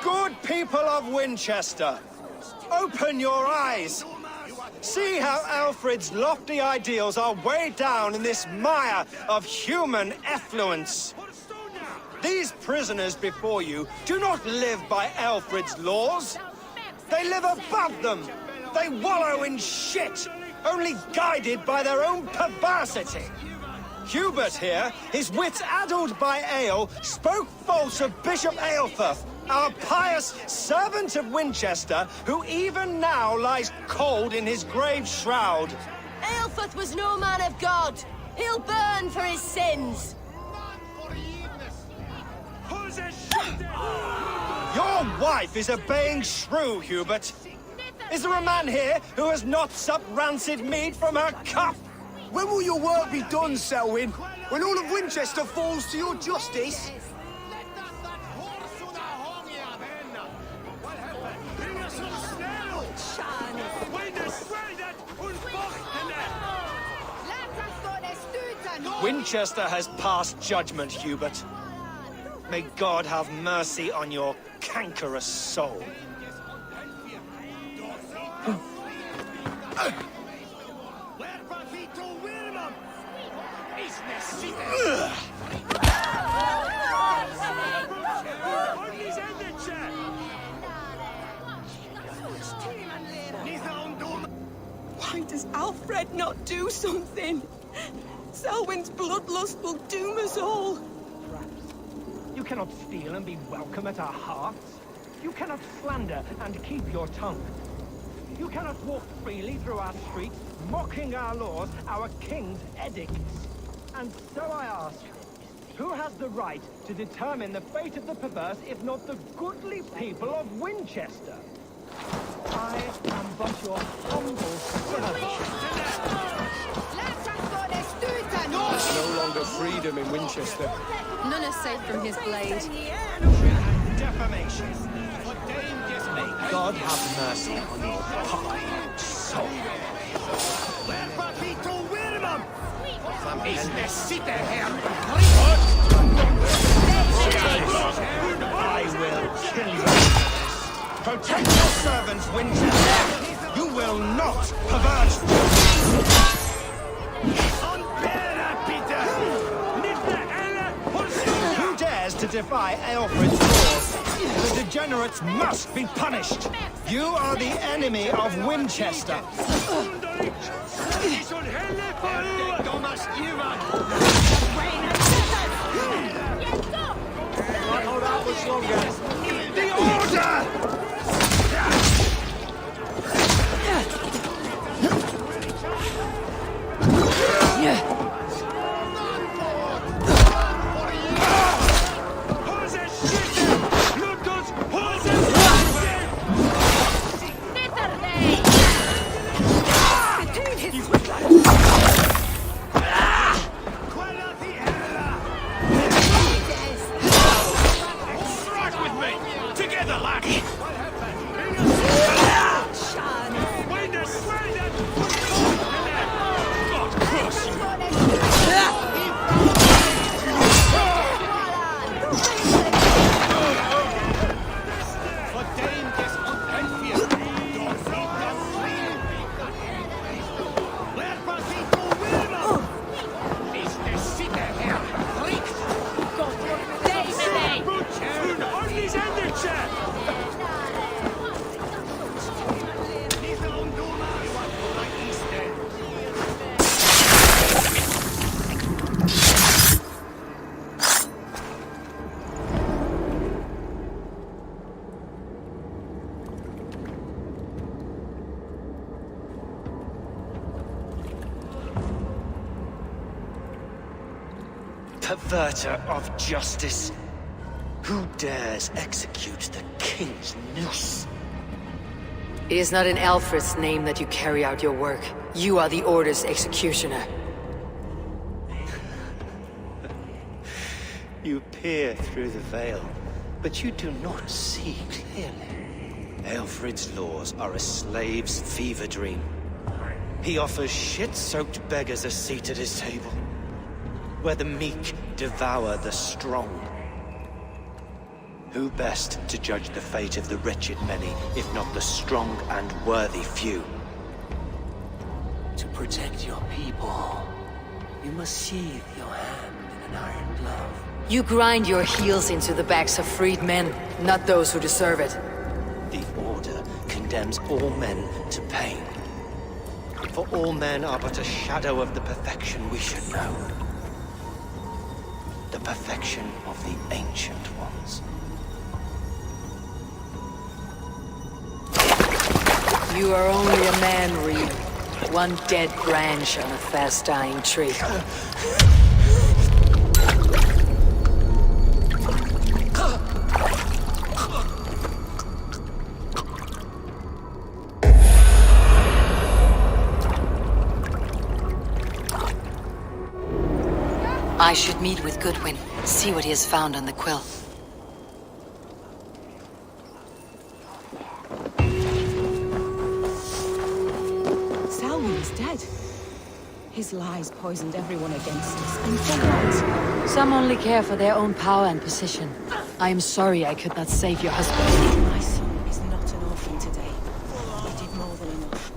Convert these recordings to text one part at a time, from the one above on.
Good people of Winchester, open your eyes. See how Alfred's lofty ideals are weighed down in this mire of human effluence. These prisoners before you do not live by Alfred's laws. They live above them. They wallow in shit, only guided by their own perversity. Hubert here, his wits addled by ale, spoke false of Bishop Aelfirth, our pious servant of Winchester, who even now lies cold in his grave shroud. Aelfirth was no man of God. He'll burn for his sins. Your wife is obeying shrew, Hubert. Is there a man here who has not supped rancid mead from her cup? When will your work be done, Selwyn? When all of Winchester falls to your justice? Winchester has passed judgment, Hubert. May God have mercy on your cankerous soul. Why does Alfred not do something? Selwyn's bloodlust will doom us all. You cannot steal and be welcome at our hearths. You cannot slander and keep your tongue. You cannot walk freely through our streets, mocking our laws, our king's edicts. And so I ask, who has the right to determine the fate of the perverse, if not the goodly people of Winchester? I am but your humble servant. No longer freedom in Winchester. None is safe from his blade. Defamation. May God have mercy on your pocket soul. I will kill you. Protect your servants, Winchester. You will not pervert. Who dares to defy Aelfred's laws? The degenerates must be punished. You are the enemy of Winchester. Hold out much longer. The order! Perverter of justice. Who dares execute the king's noose? It is not in Alfred's name that you carry out your work. You are the Order's executioner. You peer through the veil, but you do not see clearly. Aelfred's laws are a slave's fever dream. He offers shit-soaked beggars a seat at his table. where the meek devour the strong. Who best to judge the fate of the wretched many, if not the strong and worthy few? To protect your people, you must sheathe your hand in an iron glove. You grind your heels into the backs of freed men, not those who deserve it. The Order condemns all men to pain. For all men are but a shadow of the perfection we should know. The perfection of the Ancient Ones. You are only a man, Reed. One dead branch on a fast-dying tree. I should meet with Goodwin, see what he has found on the quill. Selwyn's dead. His lies poisoned everyone against us, and for what? Some only care for their own power and position. I am sorry I could not save your husband. My son is not an orphan today. He did more than enough.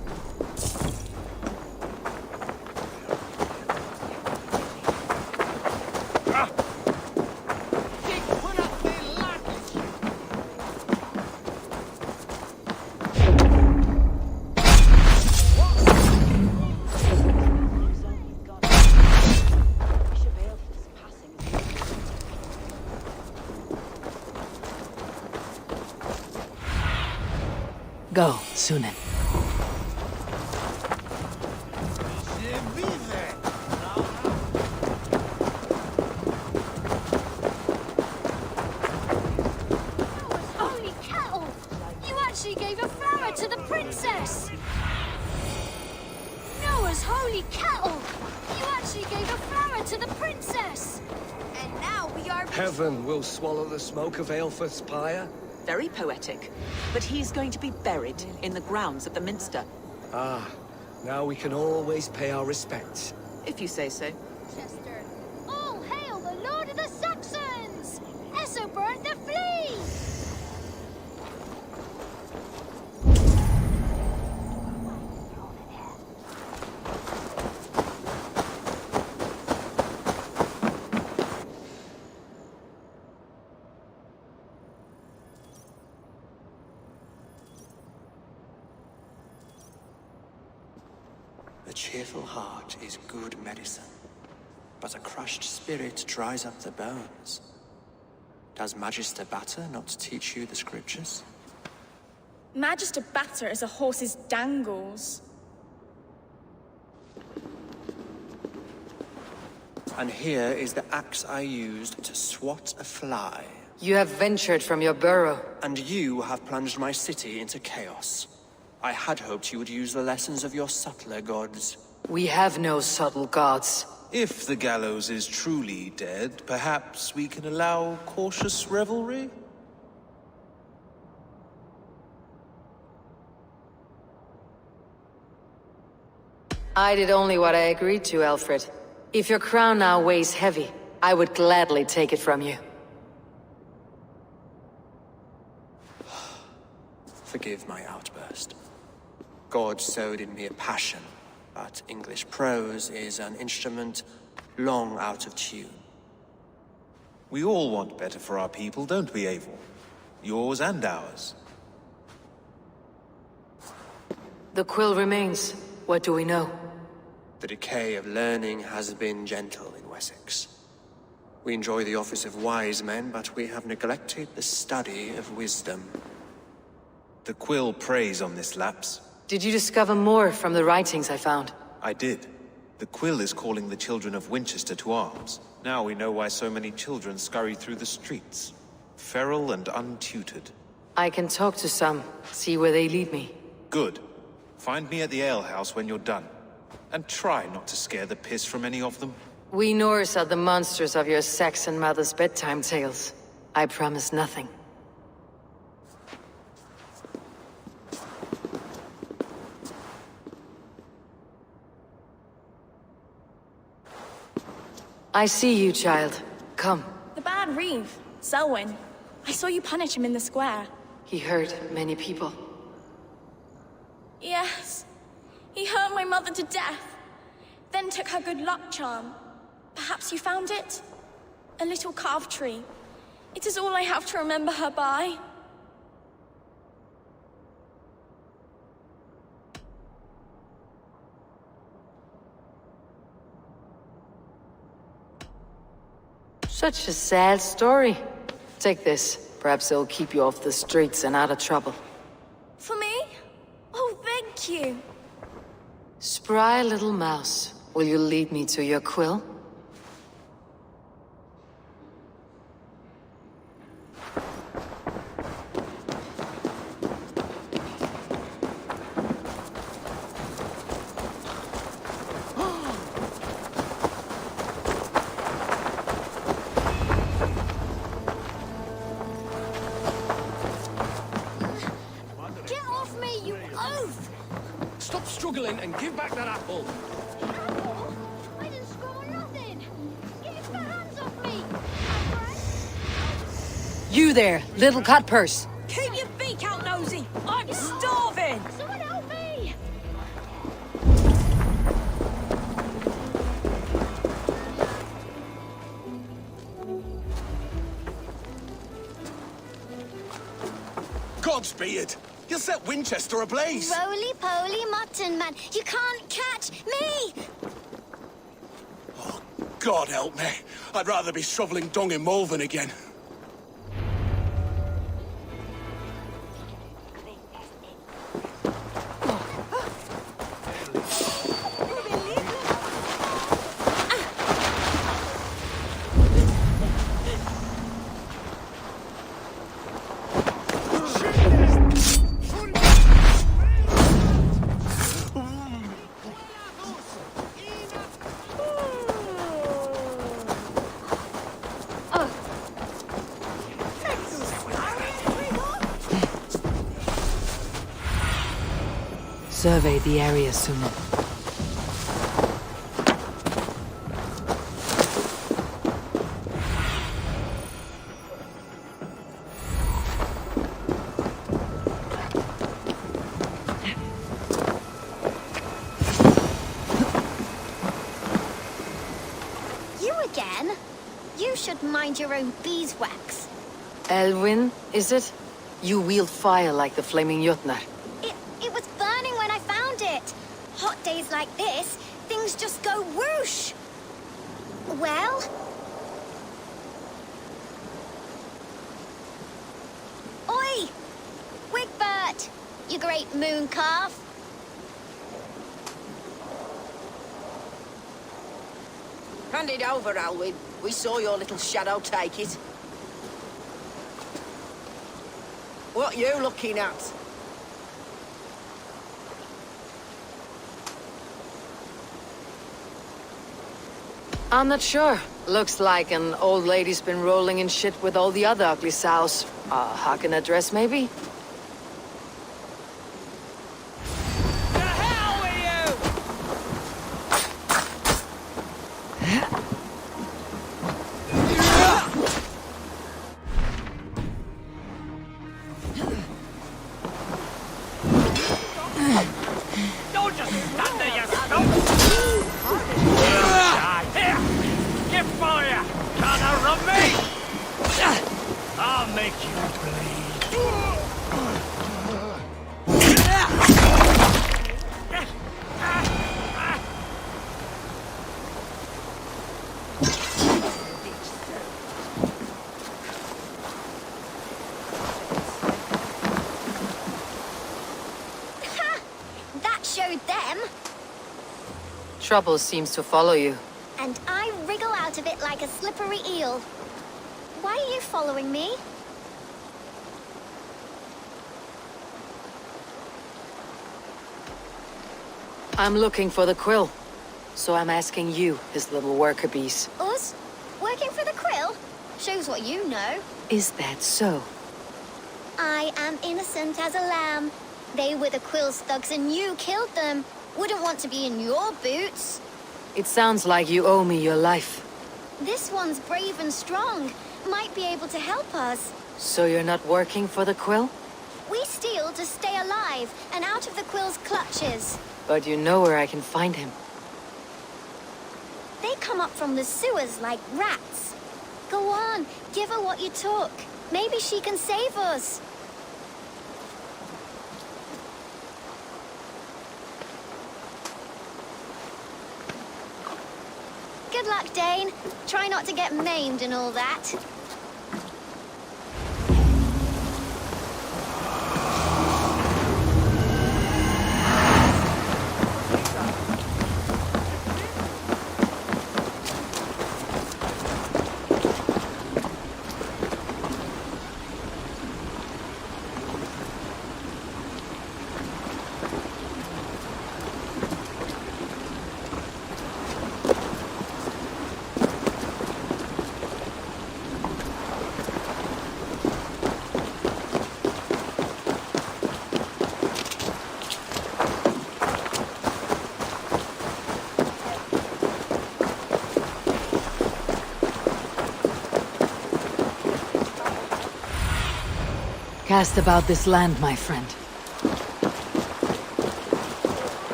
Go, Sunan. Holy cattle! You actually gave a flower to the princess! Noah's holy cattle! You actually gave a flower to the princess! And now we are... Heaven will swallow the smoke of Aelfirth's pyre? Very poetic. But he's going to be buried in the grounds of the Minster. Ah, now we can always pay our respects. If you say so. Chester. All hail the Lord of the Saxons! Esso burnt the flea! A cheerful heart is good medicine, but a crushed spirit dries up the bones. Does Magister Batter not teach you the scriptures? Magister Batter is a horse's dangles. And here is the axe I used to swat a fly. You have ventured from your burrow. And you have plunged my city into chaos. I had hoped you would use the lessons of your subtler gods. We have no subtle gods. If the gallows is truly dead, perhaps we can allow cautious revelry? I did only what I agreed to, Alfred. If your crown now weighs heavy, I would gladly take it from you. Forgive my outburst. God sowed in me a passion, but English prose is an instrument long out of tune. We all want better for our people, don't we, Eivor? Yours and ours. The quill remains. What do we know? The decay of learning has been gentle in Wessex. We enjoy the office of wise men, but we have neglected the study of wisdom. The quill preys on this lapse. Did you discover more from the writings I found? I did. The quill is calling the children of Winchester to arms. Now we know why so many children scurry through the streets. Feral and untutored. I can talk to some, see where they lead me. Good. Find me at the alehouse when you're done. And try not to scare the piss from any of them. We Norris are the monsters of your Saxon mother's bedtime tales. I promise nothing. I see you, child. Come. The bad Reeve, Selwyn. I saw you punish him in the square. He hurt many people. Yes. He hurt my mother to death. Then took her good luck charm. Perhaps you found it? A little carved tree. It is all I have to remember her by. Such a sad story. Take this. Perhaps it'll keep you off the streets and out of trouble. For me? Oh, thank you. Spry little mouse. Will you lead me to your quill? Get off me, you oaf! Stop struggling and give back that apple. Apple? I didn't score nothing! Get your hands off me! You there, little cut purse. Keep your beak out, nosy! I'm starving! Someone help me! Godspeed! You'll set Winchester ablaze! Roly-poly mutton man, you can't catch me! Oh, God help me. I'd rather be shoveling dung in Malvern again. Survey the area soon. You again? You should mind your own beeswax. Elwyn, is it? You wield fire like the flaming Jotnar. It was burning when I found it. Hot days like this, things just go whoosh. Well? Oi! Wigbert! You great moon calf. Hand it over, Alwyn. We saw your little shadow take it. What you looking at? I'm not sure. Looks like an old lady's been rolling in shit with all the other ugly sows. Hawk in a dress, maybe? Don't just stand there, you scum! Here! Get fire! Can't outrun me! I'll make you bleed. That showed them. Trouble seems to follow you. And I wriggle out of it like a slippery eel. Why are you following me? I'm looking for the quill. So I'm asking you, his little worker bees. Us? Working for the quill? Shows what you know. Is that so? I am innocent as a lamb. They were the quill's thugs and you killed them. Wouldn't want to be in your boots. It sounds like you owe me your life. This one's brave and strong. Might be able to help us. So you're not working for the Quill? We steal to stay alive and out of the Quill's clutches. But you know where I can find him. They come up from the sewers like rats. Go on, give her what you took. Maybe she can save us. Good luck, Dane. Try not to get maimed and all that. Cast about this land, my friend.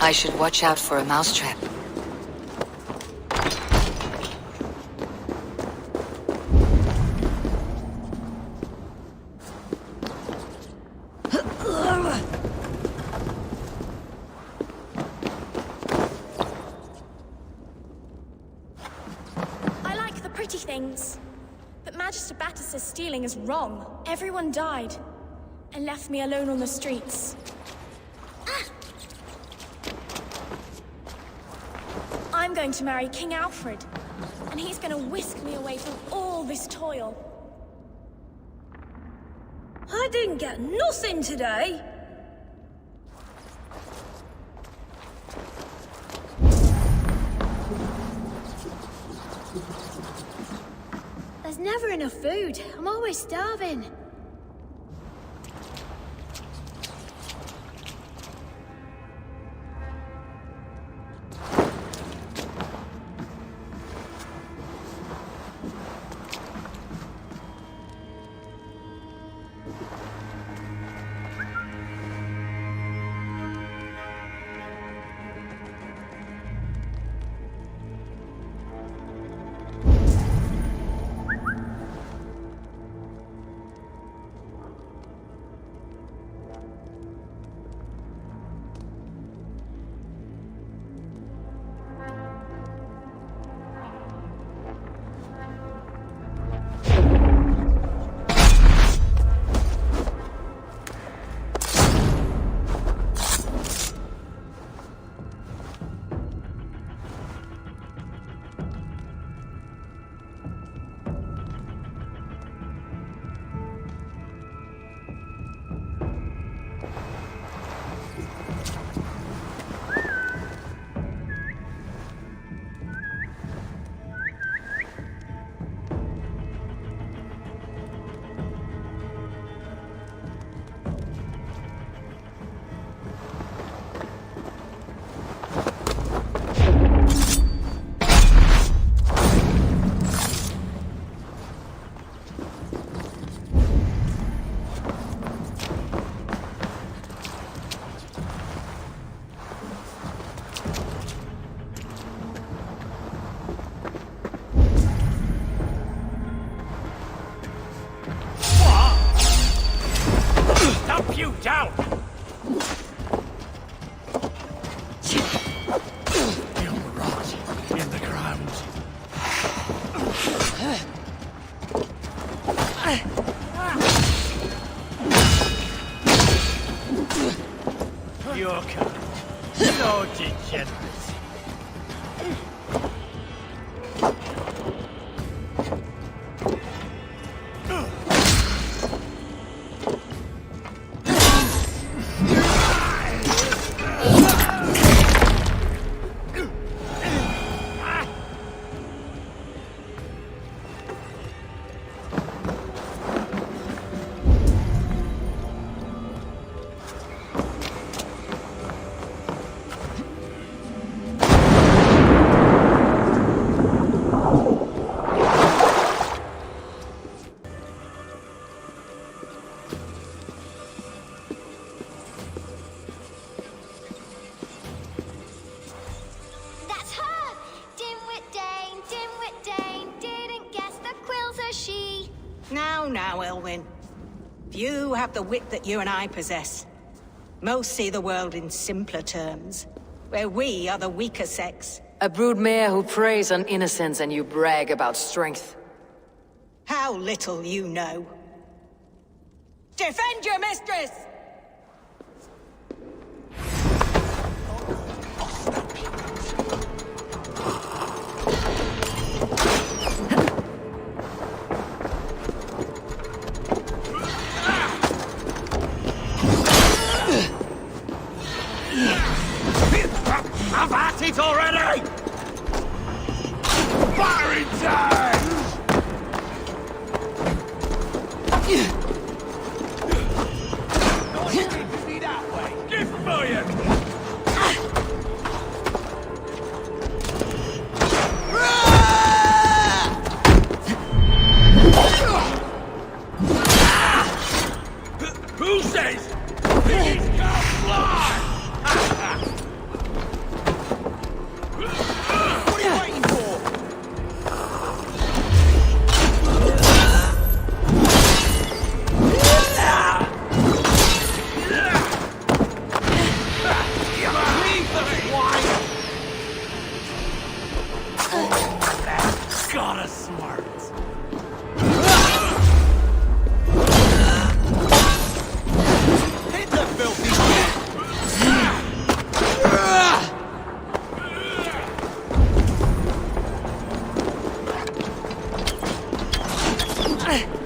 I should watch out for a mousetrap. I like the pretty things. But Magister Batter says stealing is wrong. Everyone died and left me alone on the streets. I'm going to marry King Alfred, and he's going to whisk me away from all this toil. I didn't get nothing today. There's never enough food. I'm always starving. You down! You'll rot in the ground. You're kind. So degenerate. Now, Elwyn. Few have the wit that you and I possess. Most see the world in simpler terms, where we are the weaker sex. A broodmare who preys on innocence and you brag about strength. How little you know. Defend your mistress! I've had it already! Firing time! Not going to be that way! Give fire! Who says these can't fly? What are you waiting for? Leave the swine! That's gotta smart. Hit the filthy shit!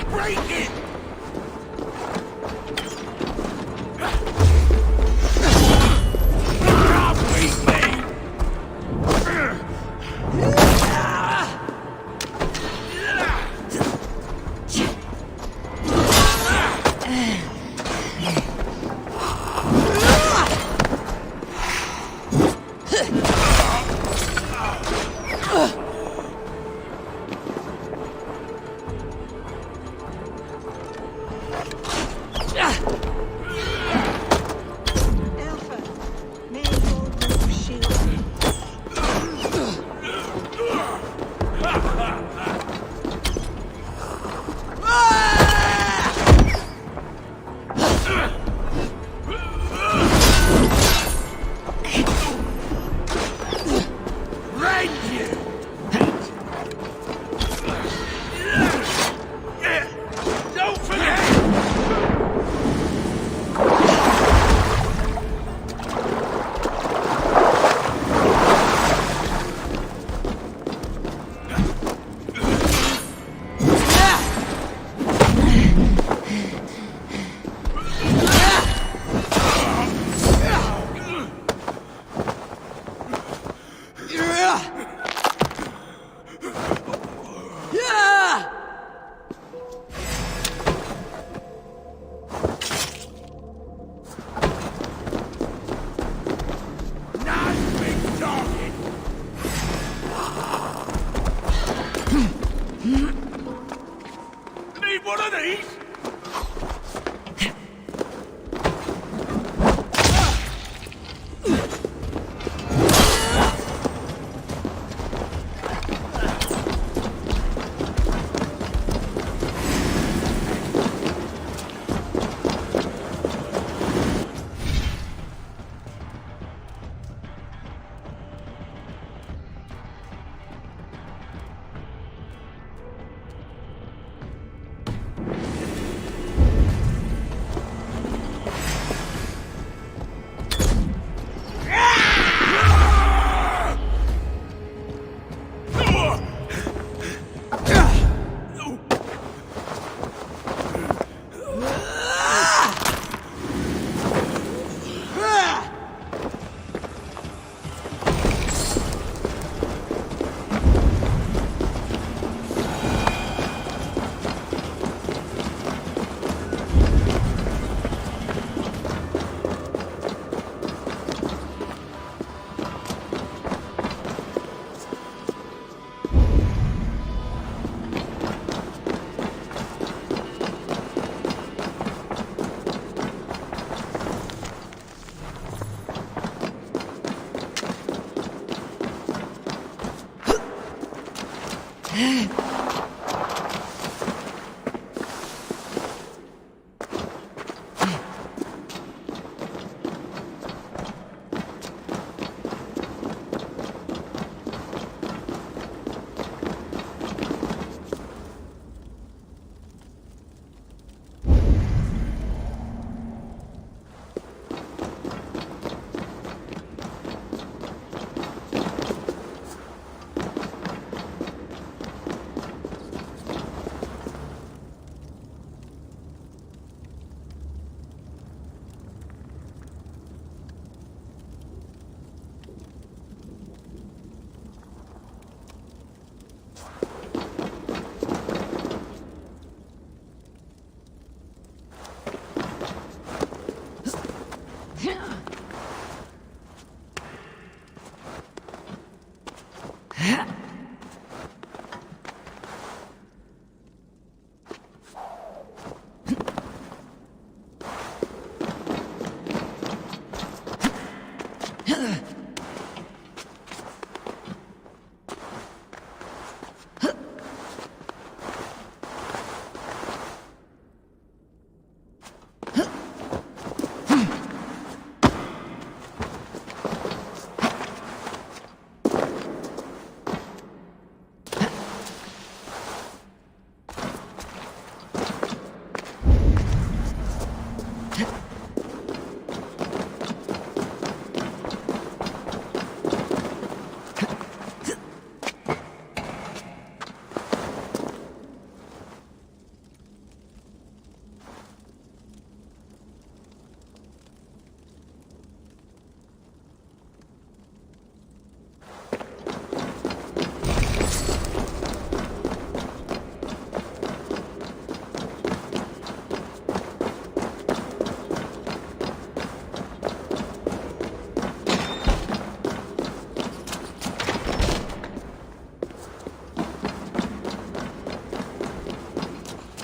Break it! Stop with me! Don't forget! Need one of these?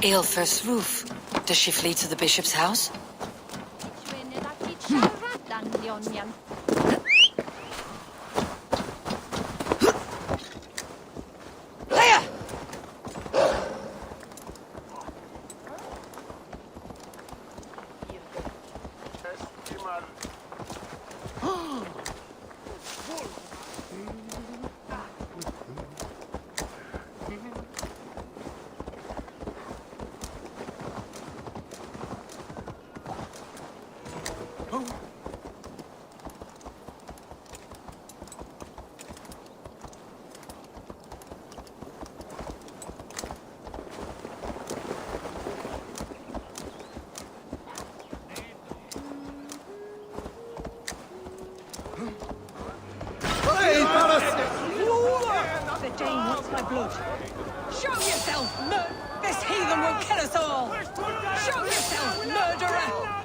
Aelfir's roof. Does she flee to the bishop's house? The Dane wants my blood. Show yourself, this heathen will kill us all! Show yourself, murderer!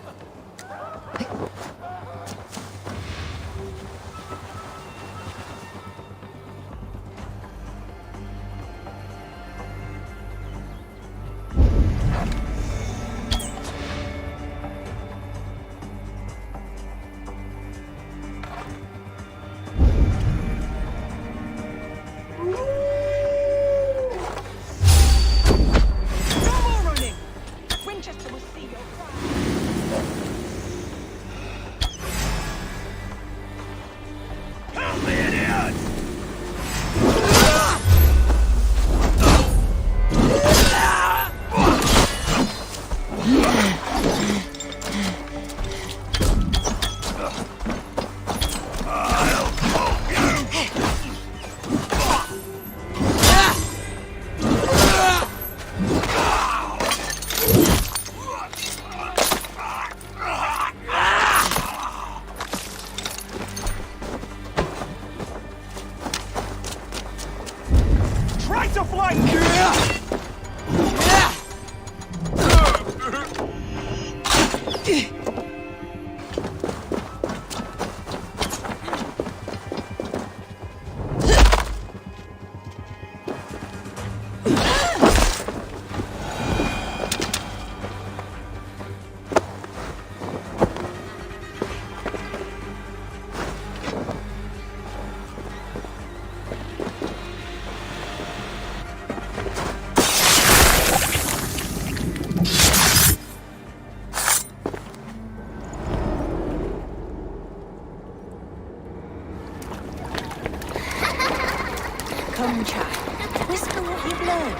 Come, child. Whisper what you've learned,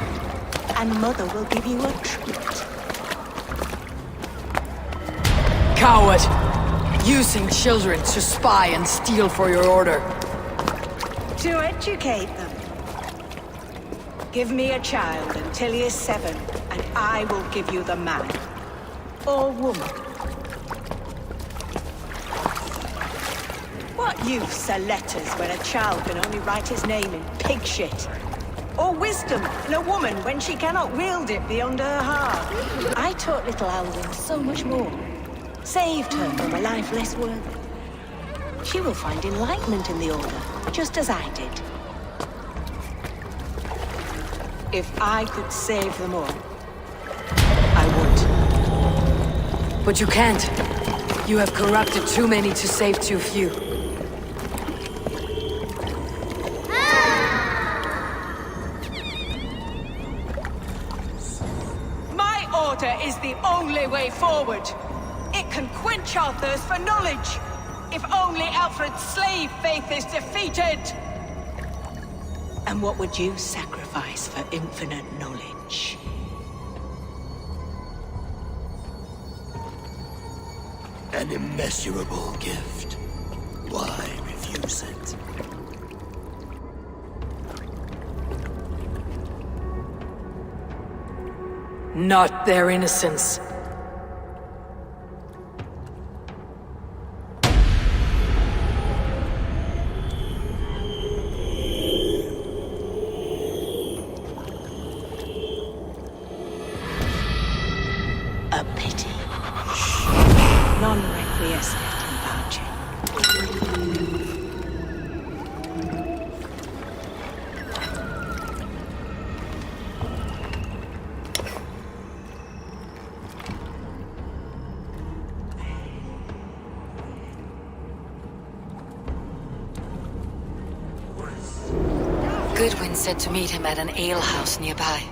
and Mother will give you a treat. Coward! Using children to spy and steal for your order. To educate them. Give me a child until he is 7, and I will give you the man. Or woman. What use are letters when a child can only write his name in pig shit? Or wisdom in a woman when she cannot wield it beyond her heart? I taught little Alwyn so much more. Saved her from a life less worthy. She will find enlightenment in the Order, just as I did. If I could save them all, I would. But you can't. You have corrupted too many to save too few. My order is the only way forward. It can quench our thirst for knowledge. If only Alfred's slave faith is defeated. And what would you sacrifice for infinite knowledge? An immeasurable gift. Why refuse it? Not their innocence. A pity. Non requiescat in pace. and said to meet him at an alehouse nearby.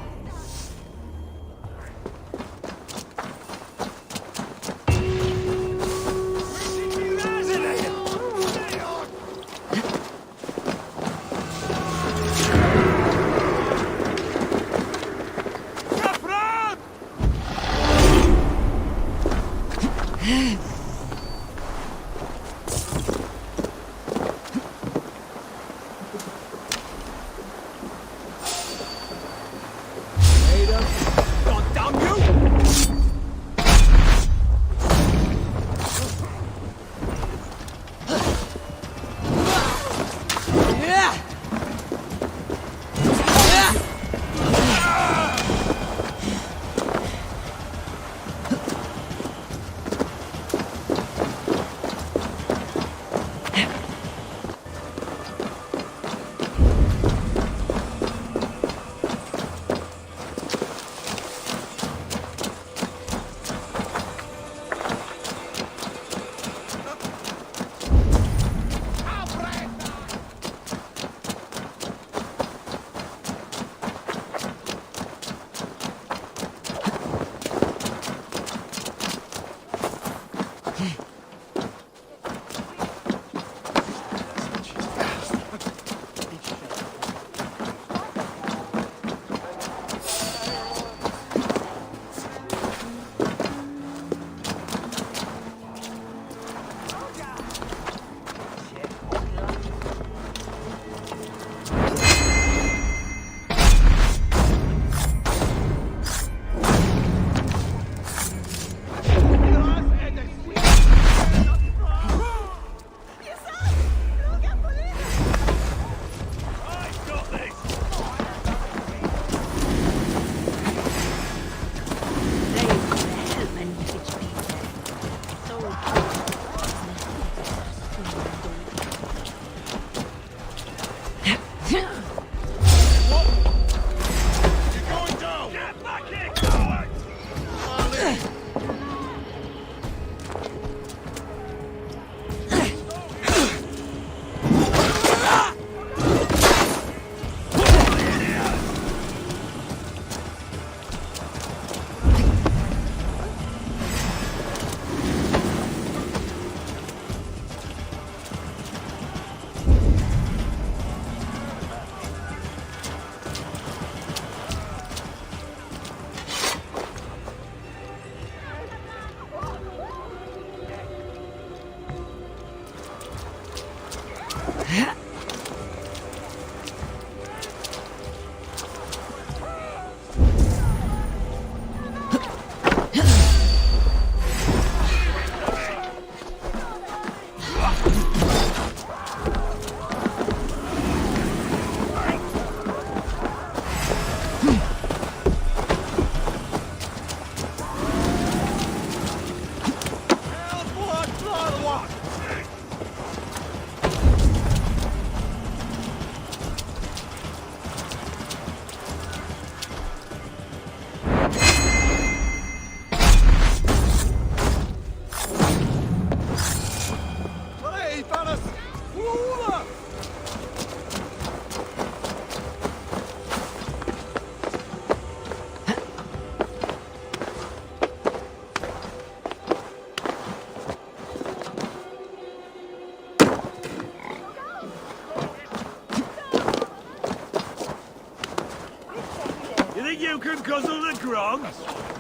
You can guzzle the grog?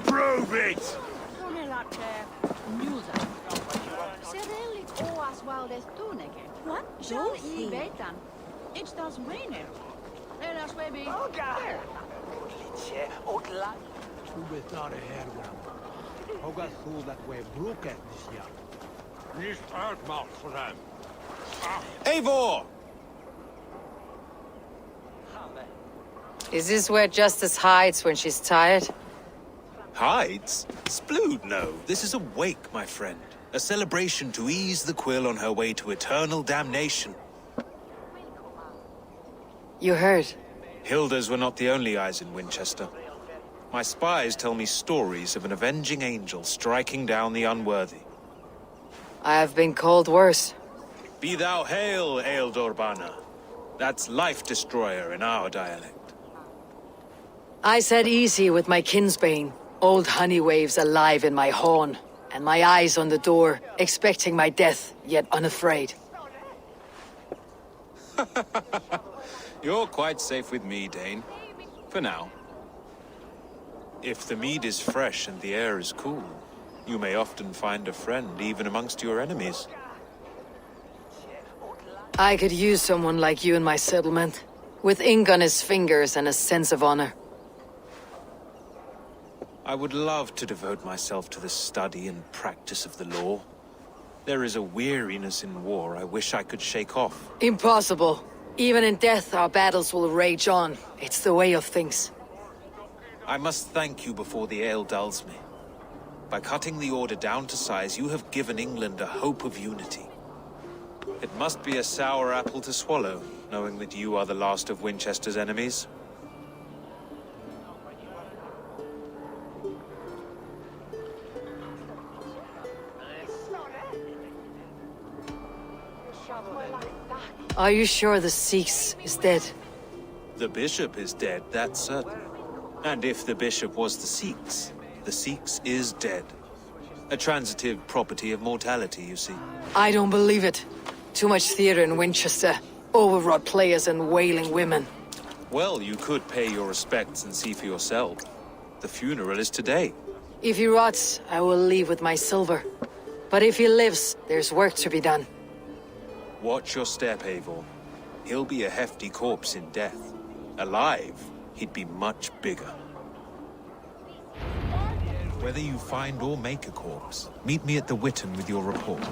Prove it! What? Josie. Eivor! Is this where Justice hides when she's tired? Hides? Splood, no. This is a wake, my friend. A celebration to ease the quill on her way to eternal damnation. You heard? Hilda's were not the only eyes in Winchester. My spies tell me stories of an avenging angel striking down the unworthy. I have been called worse. Be thou hail, Ealdor Bana. That's Life Destroyer in our dialect. I said easy with my kinsbane. Old honey waves alive in my horn, and my eyes on the door, expecting my death, yet unafraid. You're quite safe with me, Dane. For now. If the mead is fresh and the air is cool, you may often find a friend even amongst your enemies. I could use someone like you in my settlement, with ink on his fingers and a sense of honor. I would love to devote myself to the study and practice of the law. There is a weariness in war I wish I could shake off. Impossible. Even in death, our battles will rage on. It's the way of things. I must thank you before the ale dulls me. By cutting the order down to size, you have given England a hope of unity. It must be a sour apple to swallow, knowing that you are the last of Winchester's enemies. Are you sure the Sikhs is dead? The bishop is dead, that's certain. And if the bishop was the Sikhs is dead. A transitive property of mortality, you see. I don't believe it. Too much theater in Winchester. Overwrought players and wailing women. Well, you could pay your respects and see for yourself. The funeral is today. If he rots, I will leave with my silver. But if he lives, there's work to be done. Watch your step, Eivor. He'll be a hefty corpse in death. Alive, he'd be much bigger. Whether you find or make a corpse, meet me at the Witten with your report.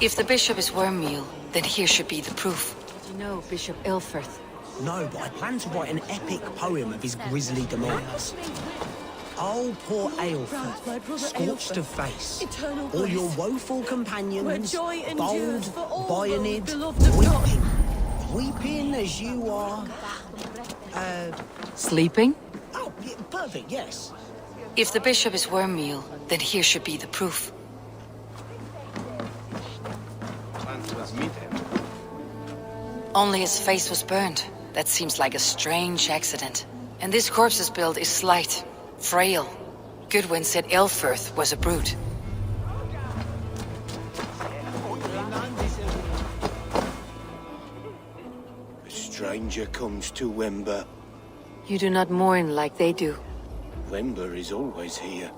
If the bishop is Wormmeal, then here should be the proof. Did you know Bishop Ilfrith? No, but I plan to write an epic poem of his grisly demise. Oh, poor Aelfred, scorched of face, all your woeful companions, bold, Bionid, weeping as you are, Sleeping? Oh, yeah, perfect, yes. If the bishop is Wormmeal, then here should be the proof. Only his face was burned. That seems like a strange accident. And this corpse's build is slight, frail. Goodwin said Elfirth was a brute. A stranger comes to Wember. You do not mourn like they do. Wember is always here,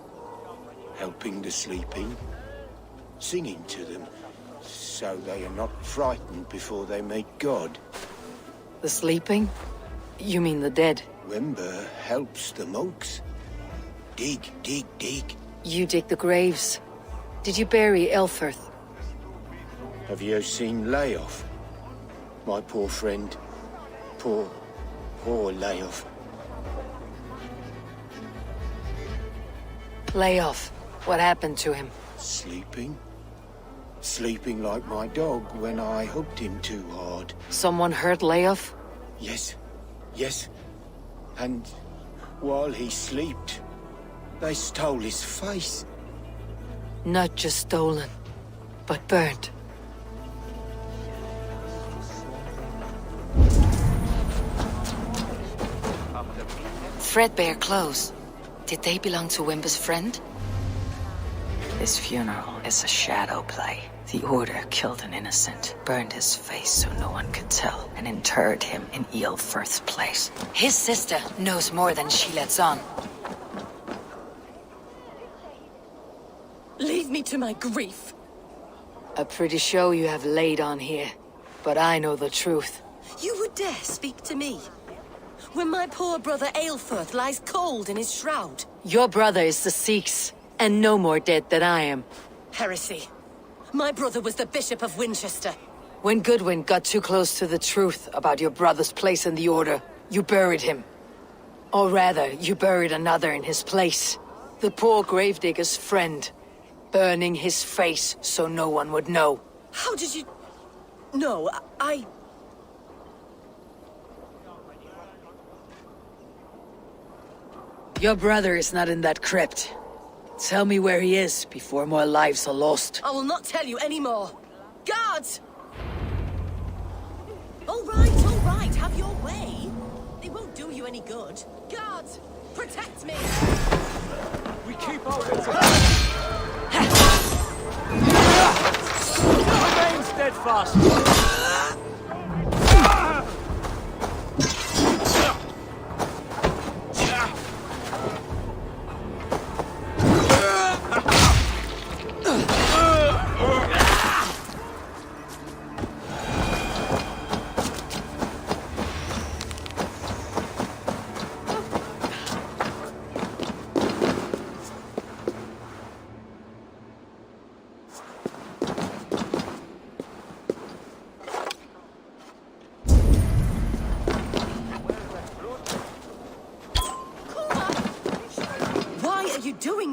helping the sleeping, singing to them, so they are not frightened before they meet God. The sleeping? You mean the dead? Wember helps the monks. Dig, dig, dig. You dig the graves. Did you bury Elfirth? Have you seen Layoff? My poor friend. Poor Layoff. Lay off. What happened to him? Sleeping? sleeping like my dog when I hugged him too hard. Someone hurt Leof? Yes, yes. And while he slept, they stole his face. Not just stolen, but burnt. Threadbare clothes. Did they belong to Wimber's friend? This funeral is a shadow play. The Order killed an innocent, burned his face so no one could tell, and interred him in Ealfirth's place. His sister knows more than she lets on. Leave me to my grief. A pretty show you have laid on here, but I know the truth. You would dare speak to me? When my poor brother Aelfirth lies cold in his shroud. Your brother is the Sikhs, and no more dead than I am. Heresy. My brother was the Bishop of Winchester. When Goodwin got too close to the truth about your brother's place in the Order, you buried him. Or rather, you buried another in his place. The poor gravedigger's friend, burning his face so no one would know. How did you... No, I... Your brother is not in that crypt. Tell me where he is before more lives are lost. I will not tell you anymore. Guards! All right, have your way. They won't do you any good. Guards, protect me! We keep our Remain steadfast!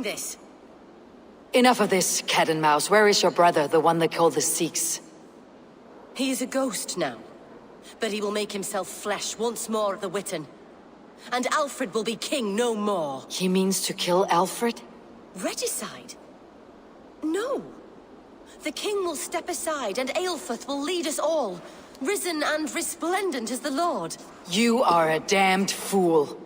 This. Enough of this, cat and mouse. Where is your brother, the one they call the Sikhs? He is a ghost now, but he will make himself flesh once more at the Witten. And Alfred will be king no more. He means to kill Alfred? Regicide? No. The king will step aside and Aelfirth will lead us all, risen and resplendent as the Lord. You are a damned fool.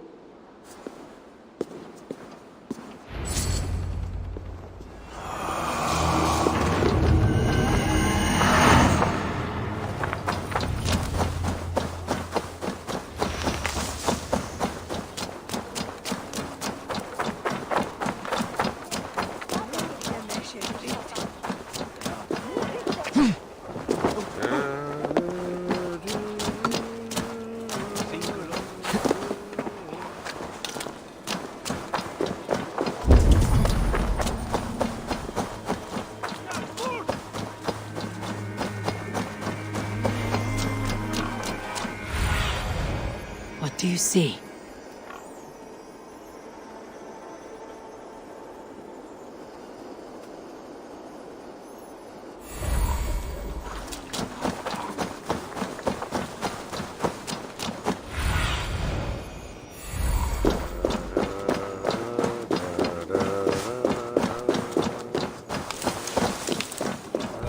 What do you see?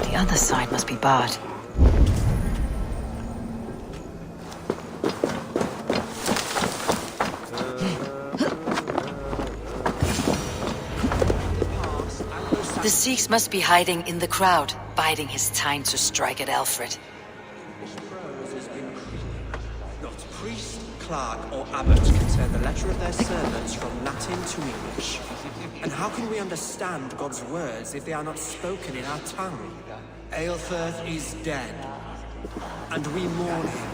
The other side must be barred. The Sikhs must be hiding in the crowd, biding his time to strike at Alfred. Not priest, clerk, or abbot can turn the letter of their servants from Latin to English. And how can we understand God's words if they are not spoken in our tongue? Aelfirth is dead, and we mourn him.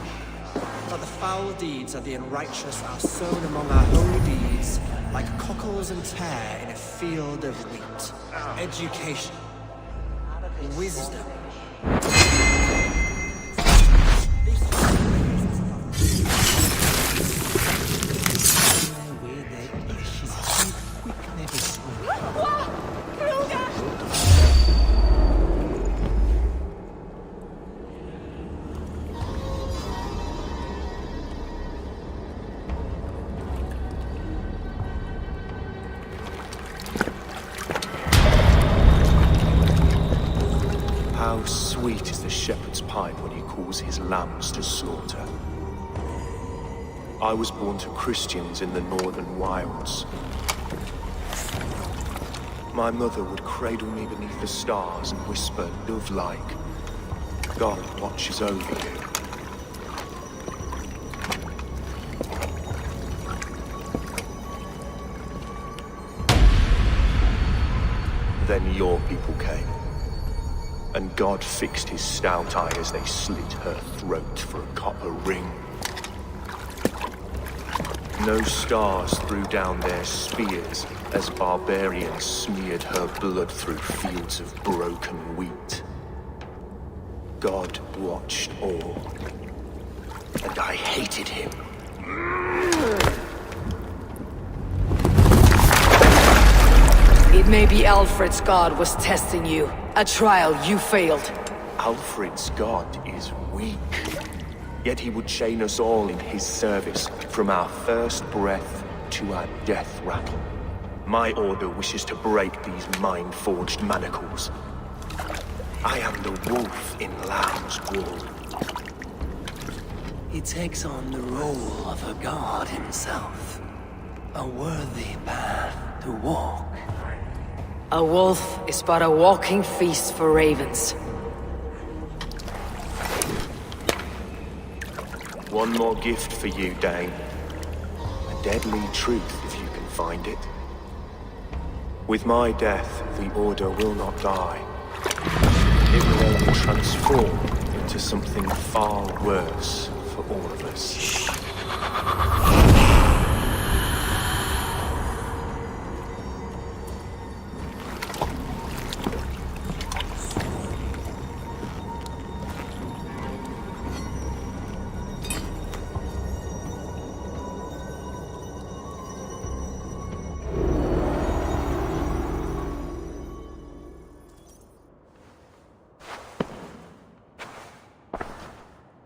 But the foul deeds of the unrighteous are sown among our holy deeds, like cockles and tare in a field of wheat. Education. Wisdom. shepherd's pipe when he calls his lambs to slaughter. I was born to Christians in the northern wilds. My mother would cradle me beneath the stars and whisper, dove-like, God watches over you. Then your people came, and God fixed his stout eye as they slit her throat for a copper ring. No stars threw down their spears as barbarians smeared her blood through fields of broken wheat. God watched all, and I hated him. It may be Alfred's god was testing you. A trial you failed. Alfred's god is weak. Yet he would chain us all in his service, from our first breath to our death rattle. My order wishes to break these mind-forged manacles. I am the wolf in lamb's wool. He takes on the role of a god himself. A worthy path to walk. A wolf is but a walking feast for ravens. One more gift for you, Dane. A deadly truth, if you can find it. With my death, the Order will not die. It will only transform into something far worse for all of us.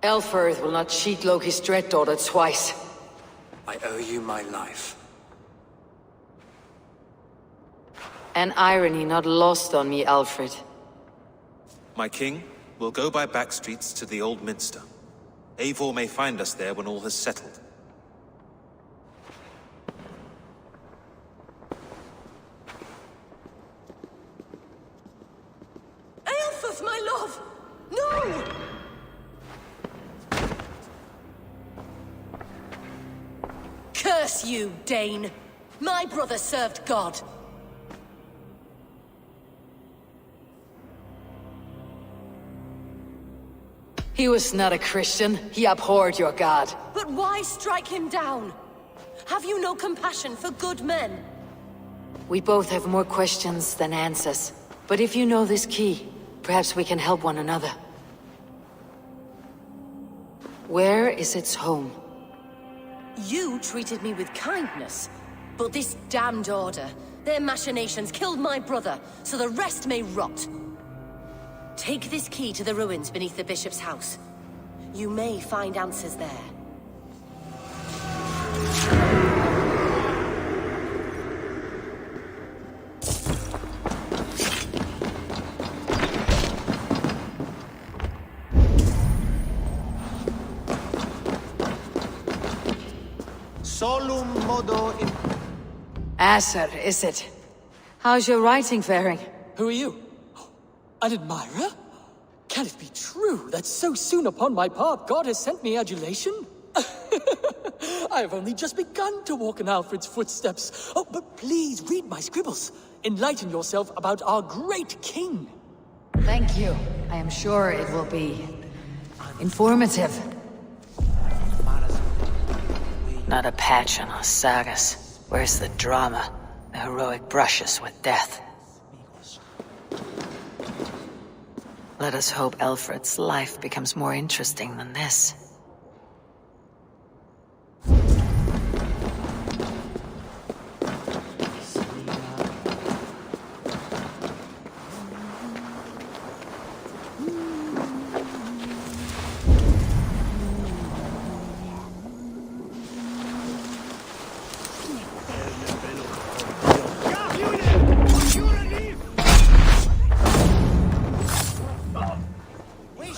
Elfirth will not cheat Loki's dread daughter twice. I owe you my life. An irony not lost on me, Alfred. My king, we'll go by back streets to the Old Minster. Eivor may find us there when all has settled. Aelfirth, my love! No! Curse you, Dane! My brother served God. He was not a Christian. He abhorred your god. But why strike him down? Have you no compassion for good men? We both have more questions than answers. But if you know this key, perhaps we can help one another. Where is its home? You treated me with kindness, but this damned Order, their machinations killed my brother, so the rest may rot. Take this key to the ruins beneath the Bishop's house. You may find answers there. Solum modo in... Asser, is it? How's your writing faring? Who are you? An admirer? Can it be true that so soon upon my path God has sent me adulation? I have only just begun to walk in Alfred's footsteps. Oh, but please read my scribbles. Enlighten yourself about our great king. Thank you. I am sure it will be informative. Not a patch on our sagas. Where's the drama? The heroic brushes with death. Let us hope Alfred's life becomes more interesting than this. We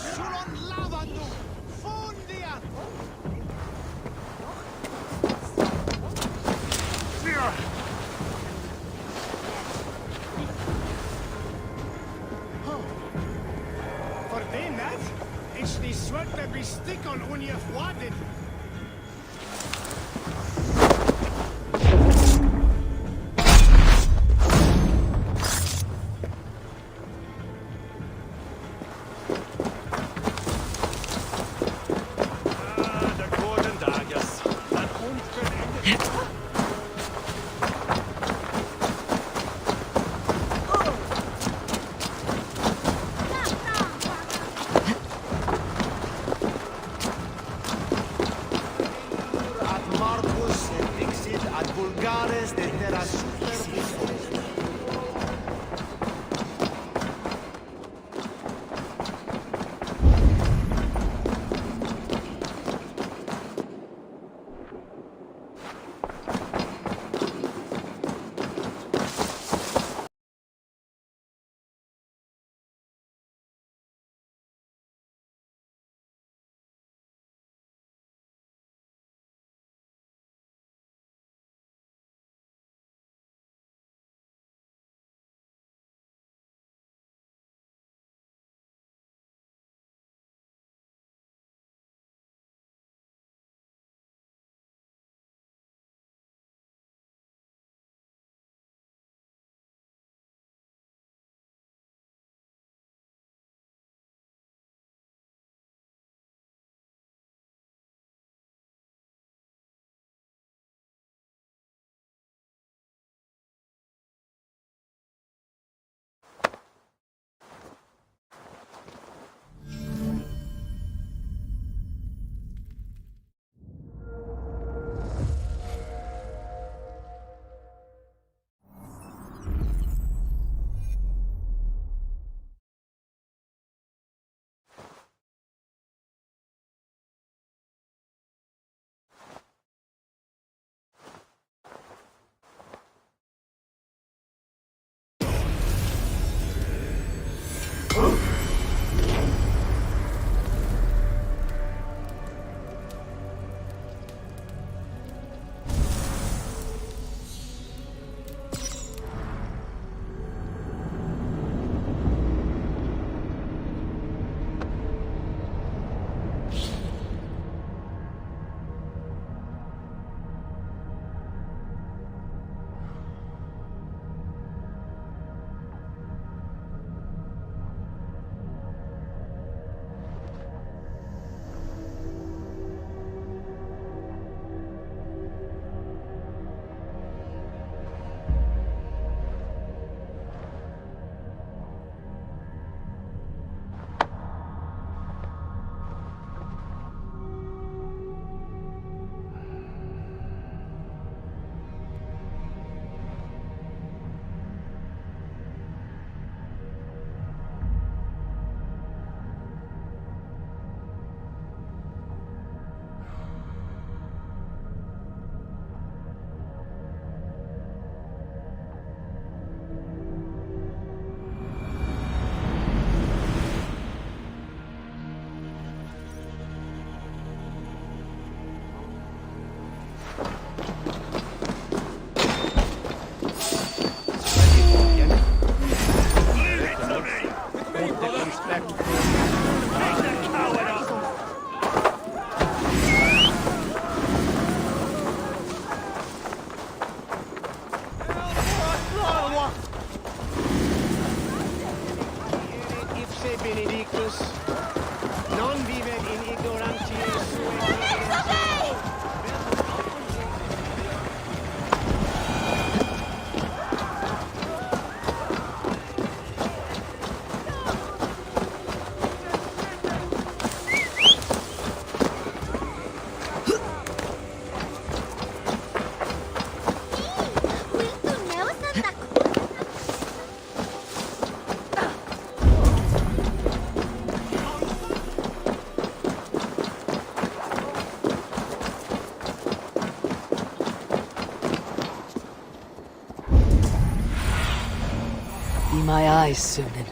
My eyes, Sunan.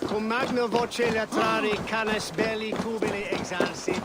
Cum magna voce latrari canes belli cubili exarsit.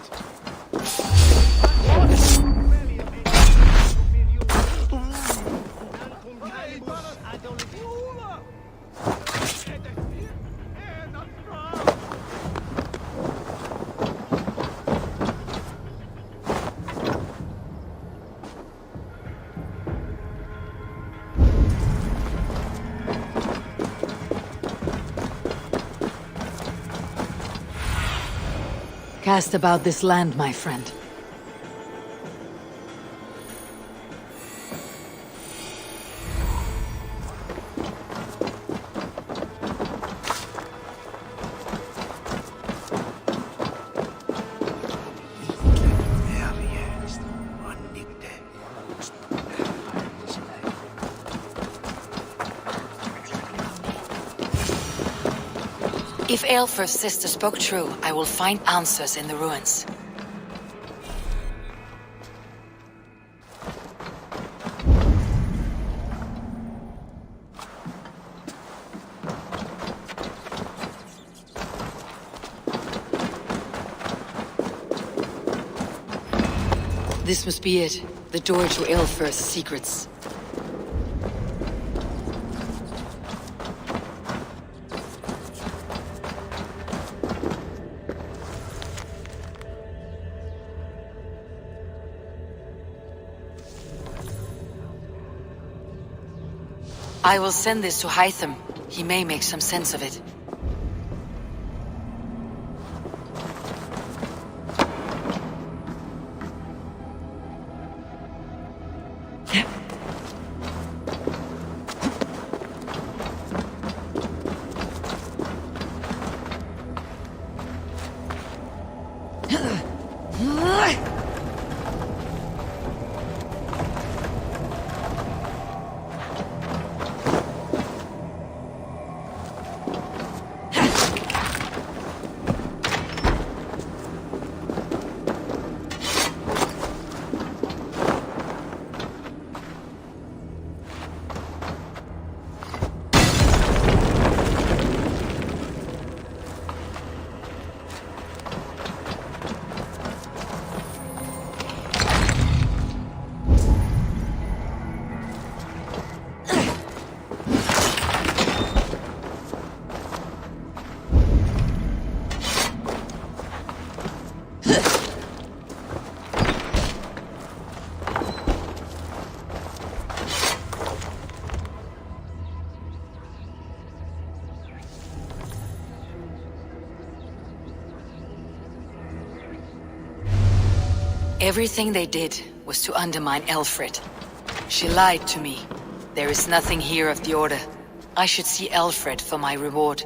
Cast about this land, my friend. If Aelfr's sister spoke true, I will find answers in the ruins. This must be it. The door to Aelfr's secrets. I will send this to Hytham. He may make some sense of it. Everything they did was to undermine Aelfred. She lied to me. There is nothing here of the Order. I should see Aelfred for my reward.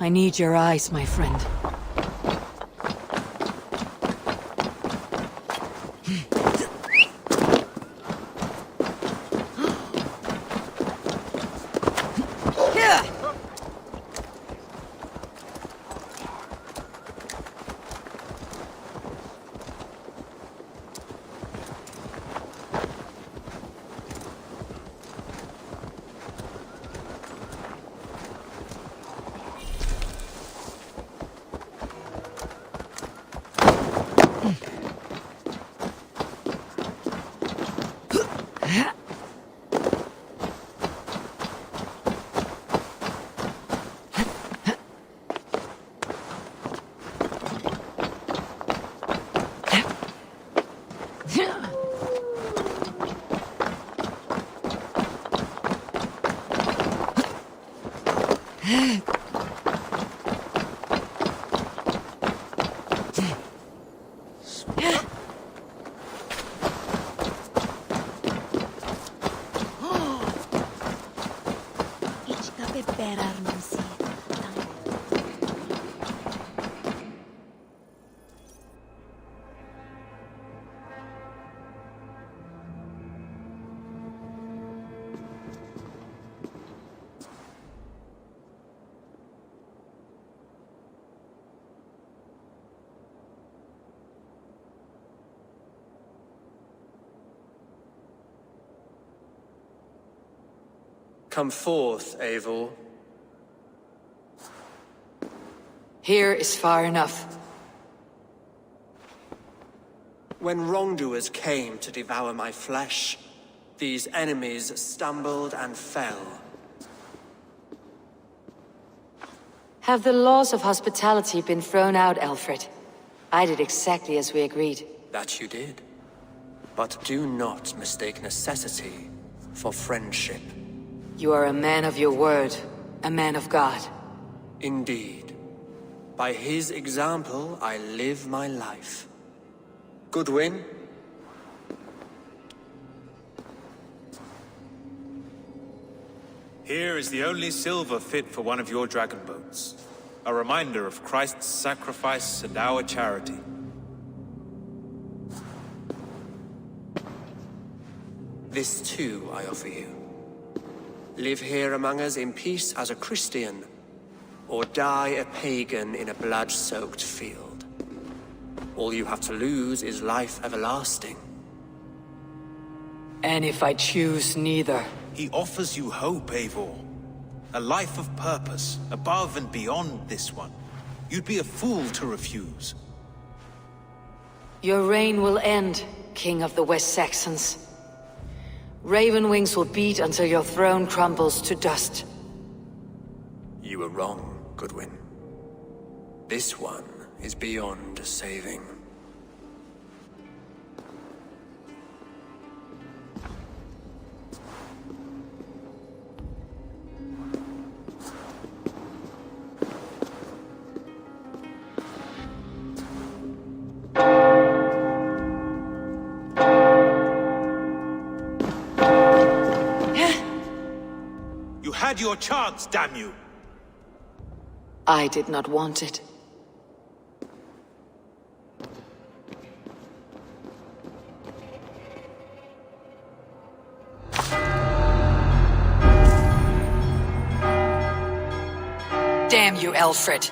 I need your eyes, my friend. Come forth, Eivor. Here is far enough. When wrongdoers came to devour my flesh, these enemies stumbled and fell. Have the laws of hospitality been thrown out, Aelfred? I did exactly as we agreed. That you did. But do not mistake necessity for friendship. You are a man of your word, a man of God. Indeed. By his example, I live my life. Goodwin? Here is the only silver fit for one of your dragon boats. A reminder of Christ's sacrifice and our charity. This too I offer you. Live here among us in peace as a Christian, or die a pagan in a blood-soaked field. All you have to lose is life everlasting. And if I choose neither? He offers you hope, Eivor. A life of purpose, above and beyond this one. You'd be a fool to refuse. Your reign will end, King of the West Saxons. Raven wings will beat until your throne crumbles to dust. You were wrong, Goodwin. This one is beyond saving. You had your chance, damn you! I did not want it. Damn you, Alfred.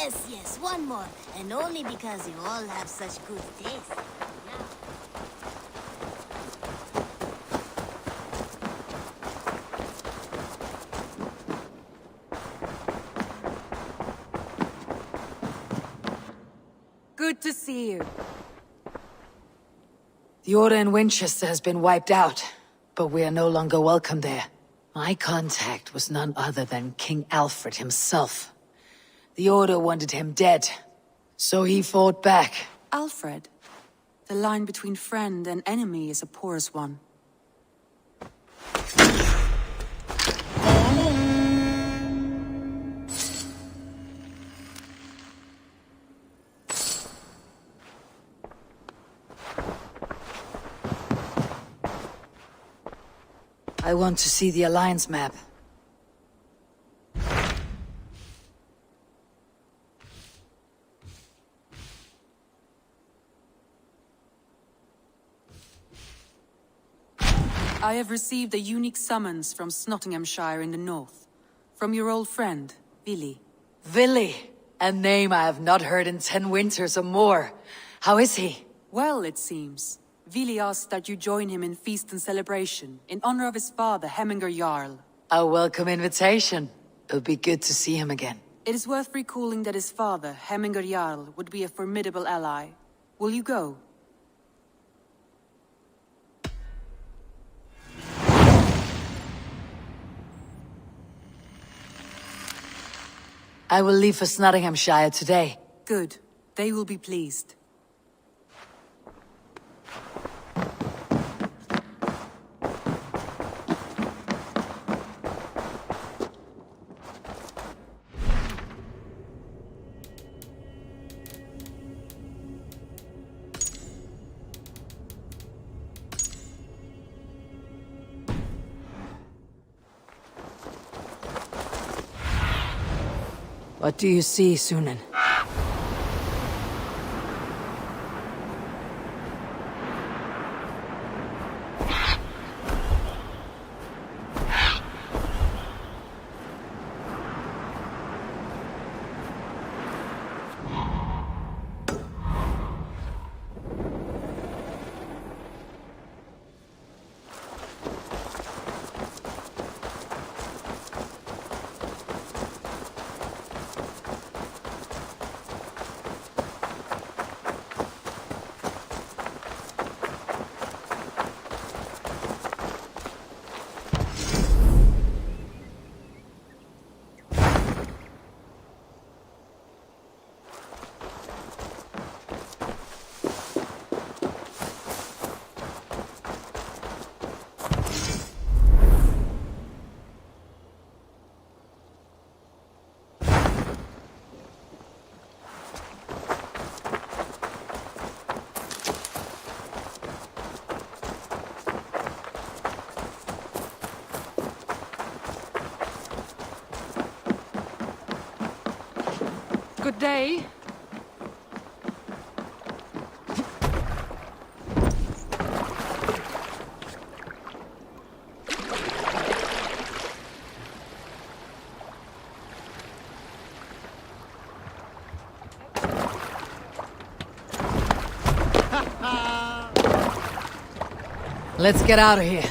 Yes, one more. And only because you all have such good taste. Good to see you. The Order in Winchester has been wiped out, but we are no longer welcome there. My contact was none other than King Alfred himself. The Order wanted him dead, so he fought back. Alfred? The line between friend and enemy is a porous one. I want to see the Alliance map. I have received a unique summons from Nottinghamshire in the north. From your old friend, Billy. Villy, a name I have not heard in 10 winters or more. How is he? Well, it seems. Vili asked that you join him in feast and celebration, in honor of his father, Hemminger Jarl. A welcome invitation. It would be good to see him again. It is worth recalling that his father, Hemminger Jarl, would be a formidable ally. Will you go? I will leave for Nottinghamshire today. Good. They will be pleased. What do you see, Sunan? Good day. Let's get out of here.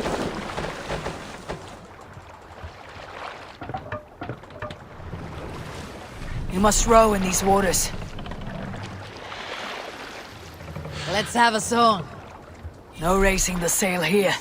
You must row in these waters. Let's have a song. No racing the sail here.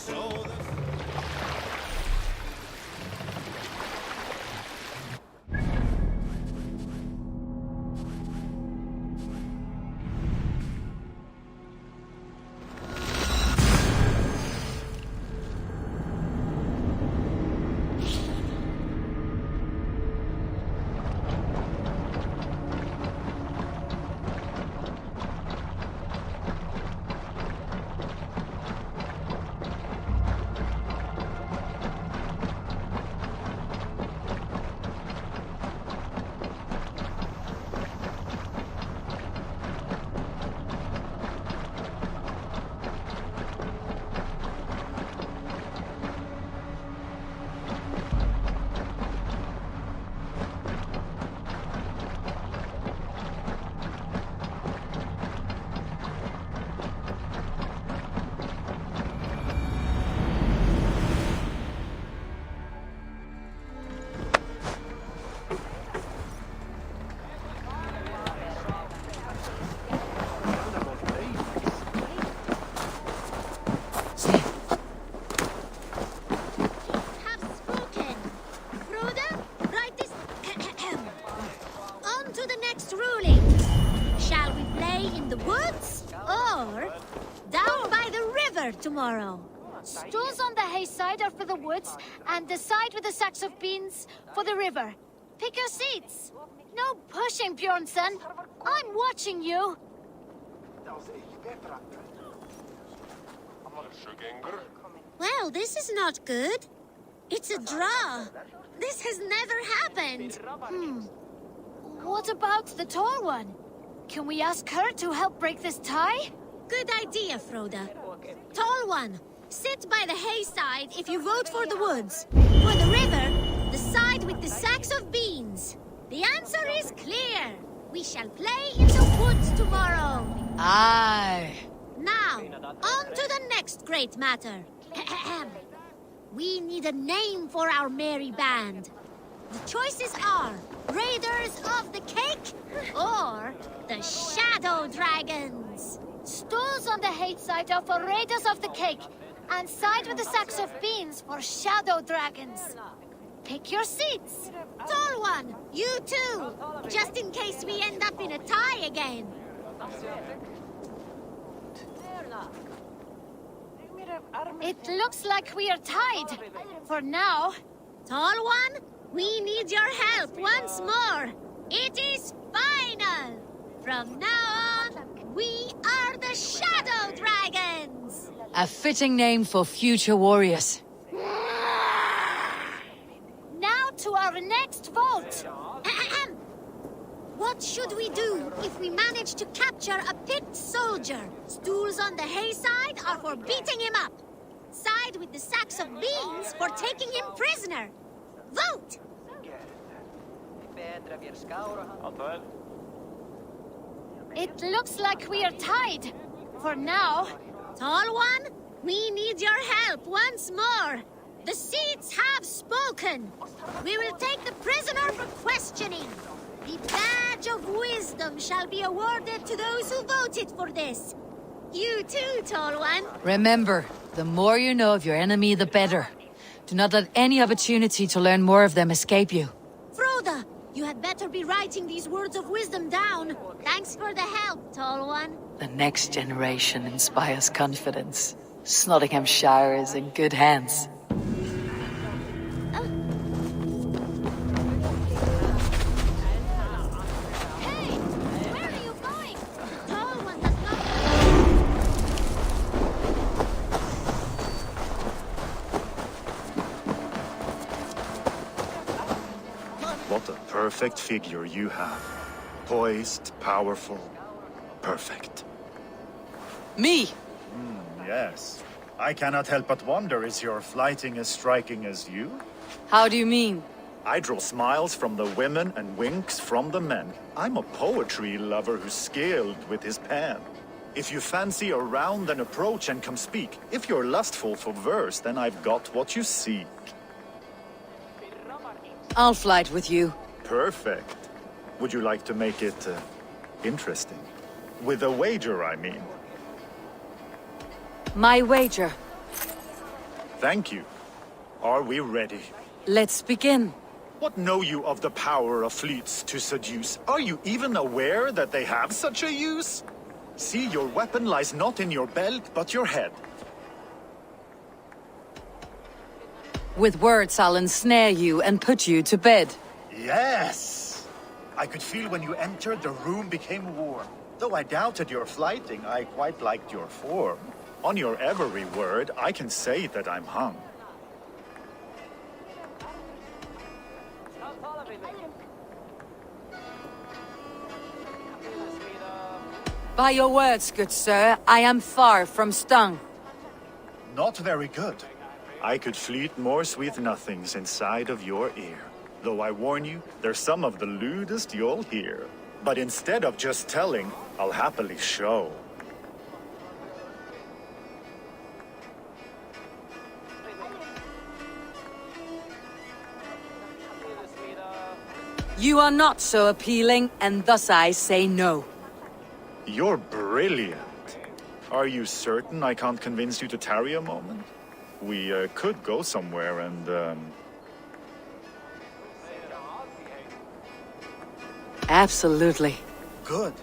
to the next ruling. Shall we play in the woods or down by the river tomorrow? Stools on the hay side are for the woods, and the side with the sacks of beans for the river. Pick your seats. No pushing, Bjornsson. I'm watching you. Well, this is not good. It's a draw. This has never happened. What about the tall one? Can we ask her to help break this tie? Good idea, Froda. Tall one, sit by the hay side if you vote for the woods. For the river, the side with the sacks of beans. The answer is clear. We shall play in the woods tomorrow. Aye. Now, on to the next great matter. We need a name for our merry band. The choices are Raiders of the Cake or the Shadow Dragons. Stools on the hay side are for Raiders of the Cake, and side with the sacks of beans for Shadow Dragons. Pick your seats. Tall one, you too, just in case we end up in a tie again. It looks like we are tied. For now. Tall one, we need your help once more. It is final. From now on, we are the Shadow Dragons. A fitting name for future warriors. Now to our next vote. What should we do if we manage to capture a picked soldier? Stools on the hay side are for beating him up. Side with the sacks of beans for taking him prisoner. Vote! It looks like we are tied. For now. Tall one, we need your help once more. The seats have spoken. We will take the prisoner for questioning. The badge of wisdom shall be awarded to those who voted for this. You too, Tall One. Remember, the more you know of your enemy, the better. Do not let any opportunity to learn more of them escape you. Froda, you had better be writing these words of wisdom down. Thanks for the help, Tall One. The next generation inspires confidence. Nottinghamshire is in good hands. What a perfect figure you have. Poised, powerful, perfect. Me? Yes. I cannot help but wonder, is your flighting as striking as you? How do you mean? I draw smiles from the women and winks from the men. I'm a poetry lover who's skilled with his pen. If you fancy a round, then approach and come speak. If you're lustful for verse, then I've got what you seek. I'll flight with you. Perfect. Would you like to make it interesting? With a wager, I mean. My wager. Thank you. Are we ready? Let's begin. What know you of the power of fleets to seduce? Are you even aware that they have such a use? See, your weapon lies not in your belt, but your head. With words, I'll ensnare you and put you to bed. Yes! I could feel when you entered, the room became warm. Though I doubted your flighting, I quite liked your form. On your every word, I can say that I'm hung. By your words, good sir, I am far from stung. Not very good. I could fleet more sweet nothings inside of your ear. Though I warn you, they're some of the lewdest you'll hear. But instead of just telling, I'll happily show. You are not so appealing, and thus I say no. You're brilliant. Are you certain I can't convince you to tarry a moment? We could go somewhere and, Absolutely. Good.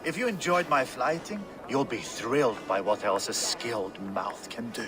If you enjoyed my flighting, you'll be thrilled by what else a skilled mouth can do.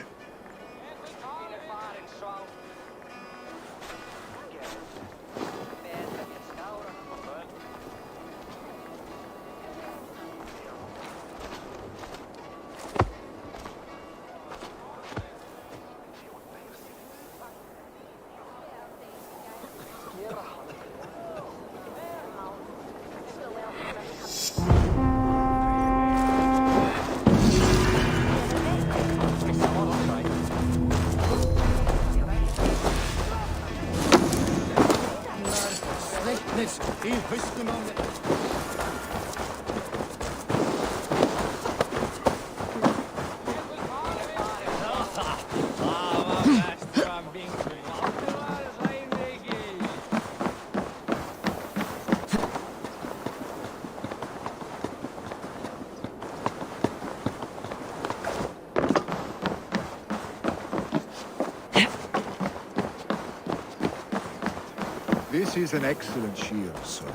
This is an excellent shield, sir.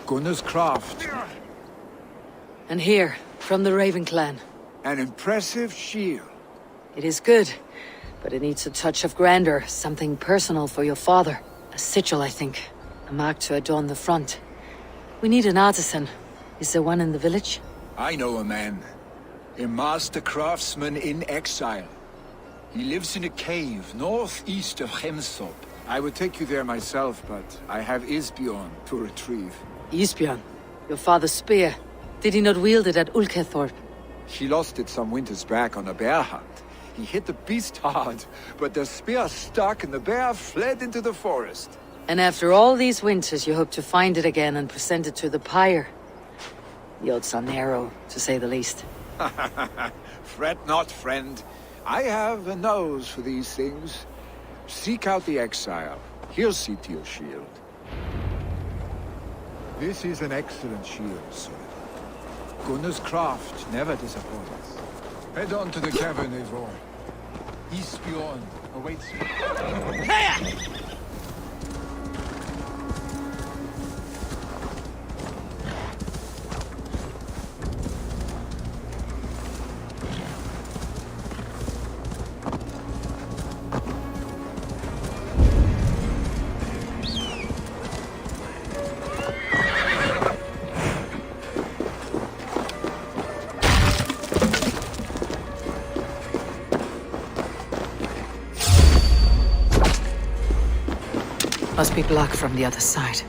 Gunnar's craft. And here, from the Raven clan. An impressive shield. It is good, but it needs a touch of grandeur, something personal for your father. A sigil, I think. A mark to adorn the front. We need an artisan. Is there one in the village? I know a man. A master craftsman in exile. He lives in a cave northeast of Hemthorpe. I would take you there myself, but I have Isbjorn to retrieve. Isbjorn? Your father's spear. Did he not wield it at Ulkethorpe? He lost it some winters back on a bear hunt. He hit the beast hard, but the spear stuck and the bear fled into the forest. And after all these winters, you hope to find it again and present it to the pyre. The odds are narrow, to say the least. Fret not, friend. I have a nose for these things. Seek out the exile. He'll see to your shield. This is an excellent shield, sir. Gunnar's craft never disappoints. Head on to the cavern, Eivor. Isbjorn awaits you. Must be blocked from the other side.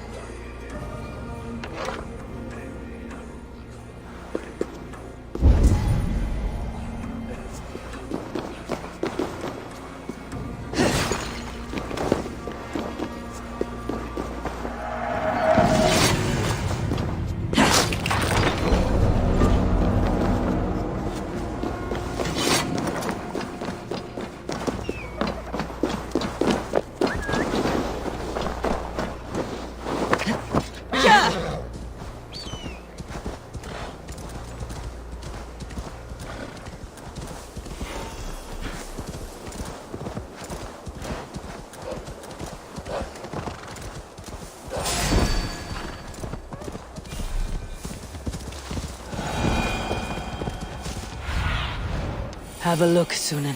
Have a look, Sunan.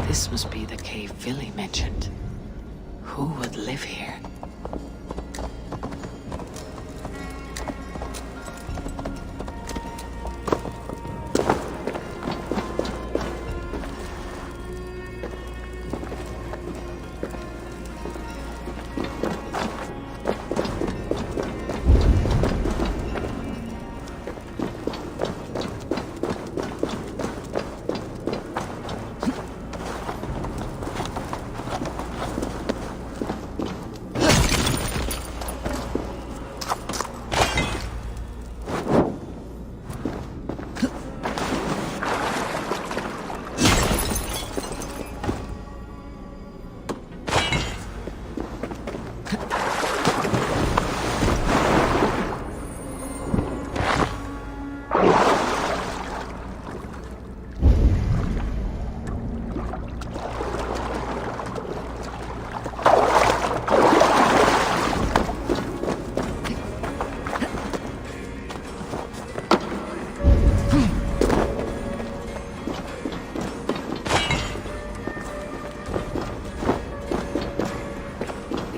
This must be the cave Villy mentioned. Who would live here?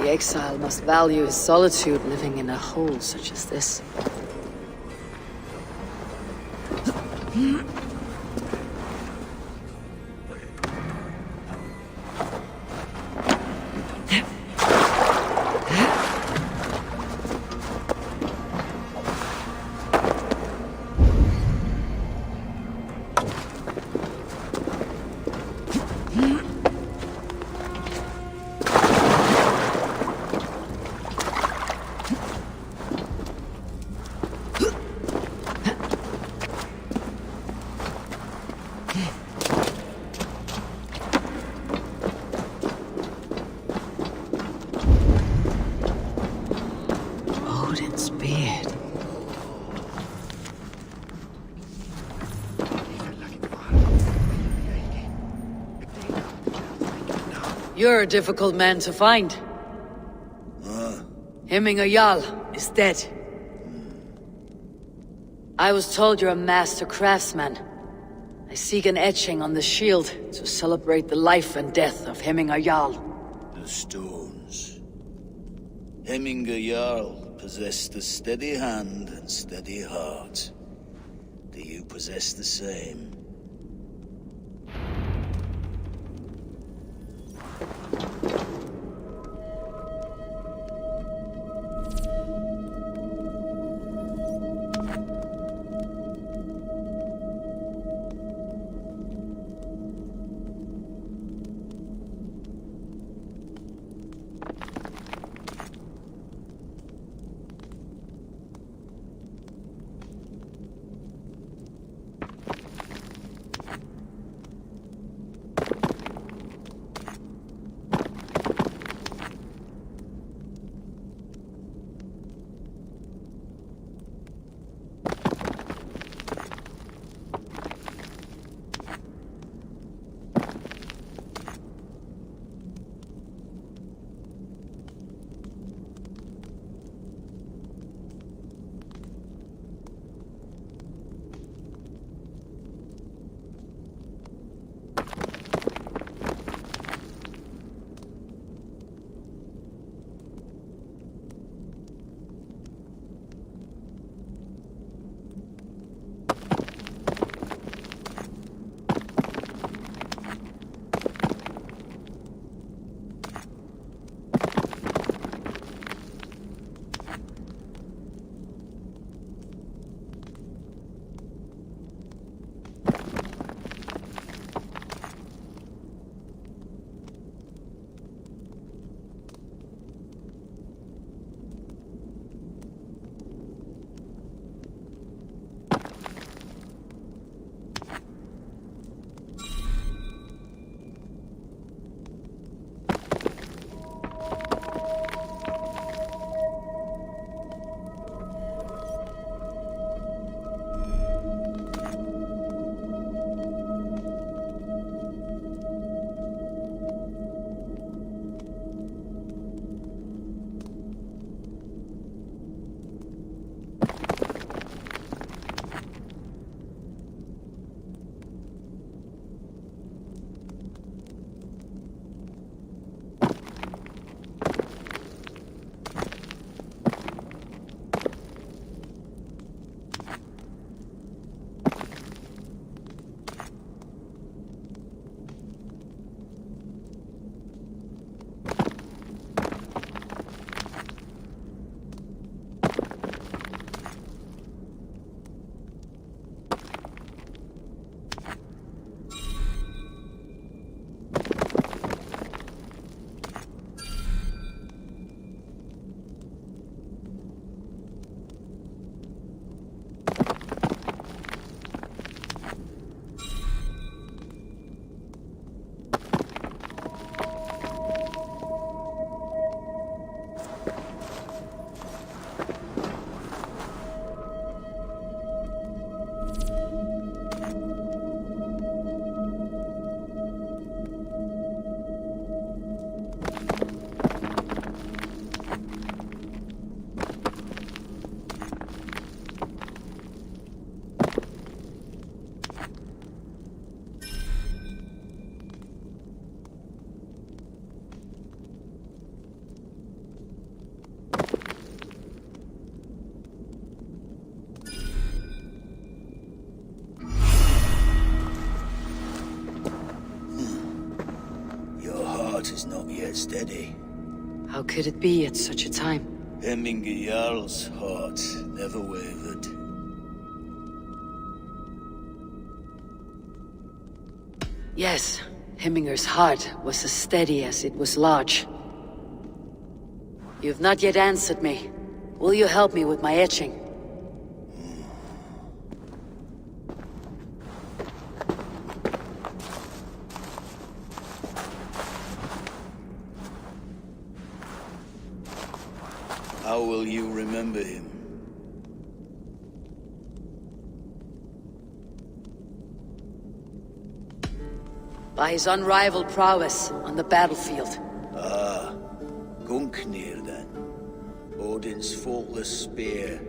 The exile must value his solitude living in a hole such as this. You're a difficult man to find. Hemminger Jarl is dead. I was told you're a master craftsman. I seek an etching on the shield to celebrate the life and death of Hemminger Jarl. The stones. Hemminger Jarl possessed a steady hand and steady heart. Do you possess the same? dead steady. How could it be at such a time? Hemminger Jarl's heart never wavered. Yes, Hemminger's heart was as steady as it was large. You've not yet answered me. Will you help me with my etching? How will you remember him? By his unrivaled prowess on the battlefield. Ah, Gungnir then. Odin's faultless spear,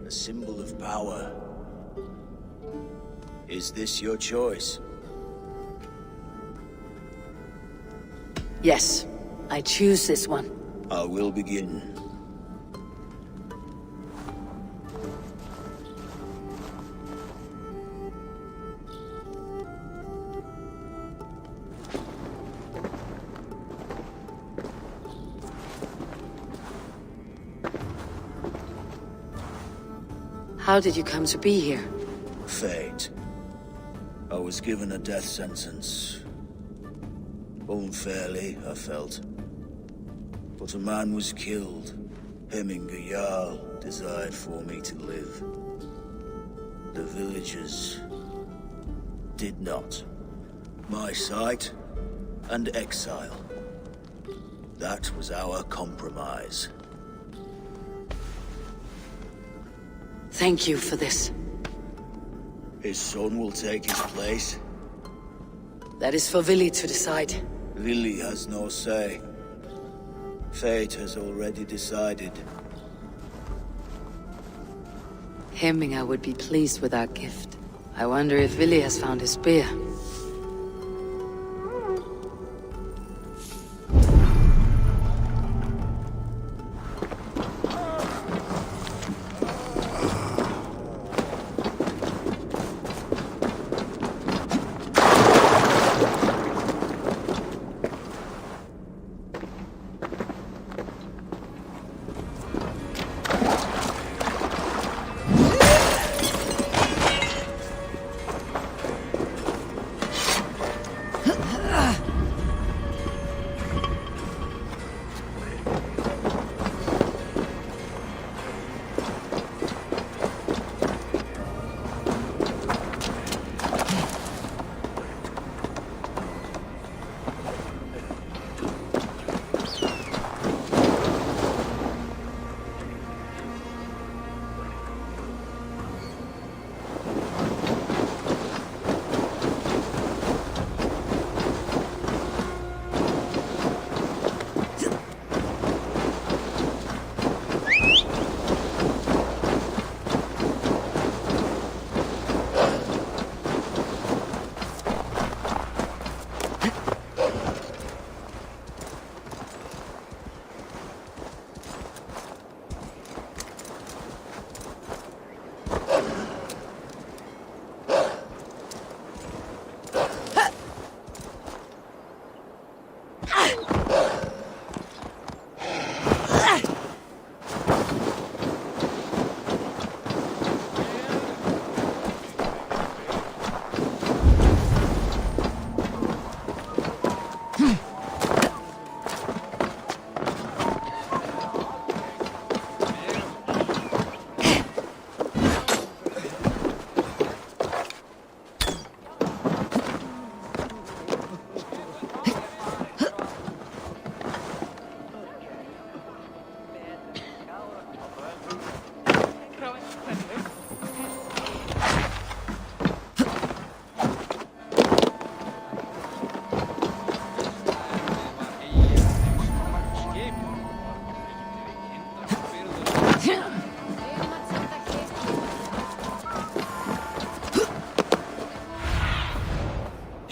a symbol of power. Is this your choice? Yes, I choose this one. I will begin. How did you come to be here? Fate. I was given a death sentence. Unfairly, I felt. But a man was killed. Hemminger Jarl desired for me to live. The villagers did not. My sight and exile. That was our compromise. Thank you for this. His son will take his place. That is for Vili to decide. Vili has no say. Fate has already decided. Hemminger would be pleased with our gift. I wonder if Vili has found his spear.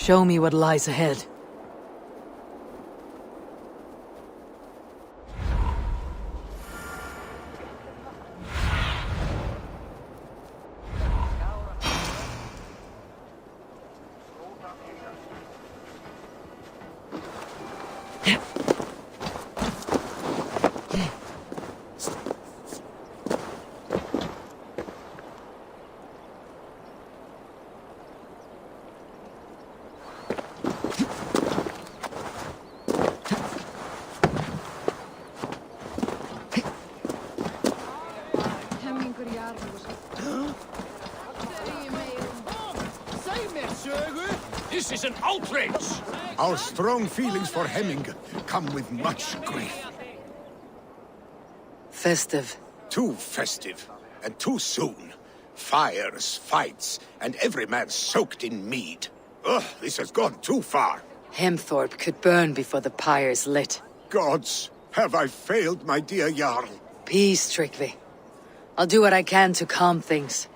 Show me what lies ahead. This is an outrage! Our strong feelings for Hemming come with much grief. Festive. Too festive, and too soon. Fires, fights, and every man soaked in mead. Ugh, this has gone too far. Hemthorpe could burn before the pyre's lit. Gods, have I failed my dear Jarl? Peace, Tryggvi. I'll do what I can to calm things.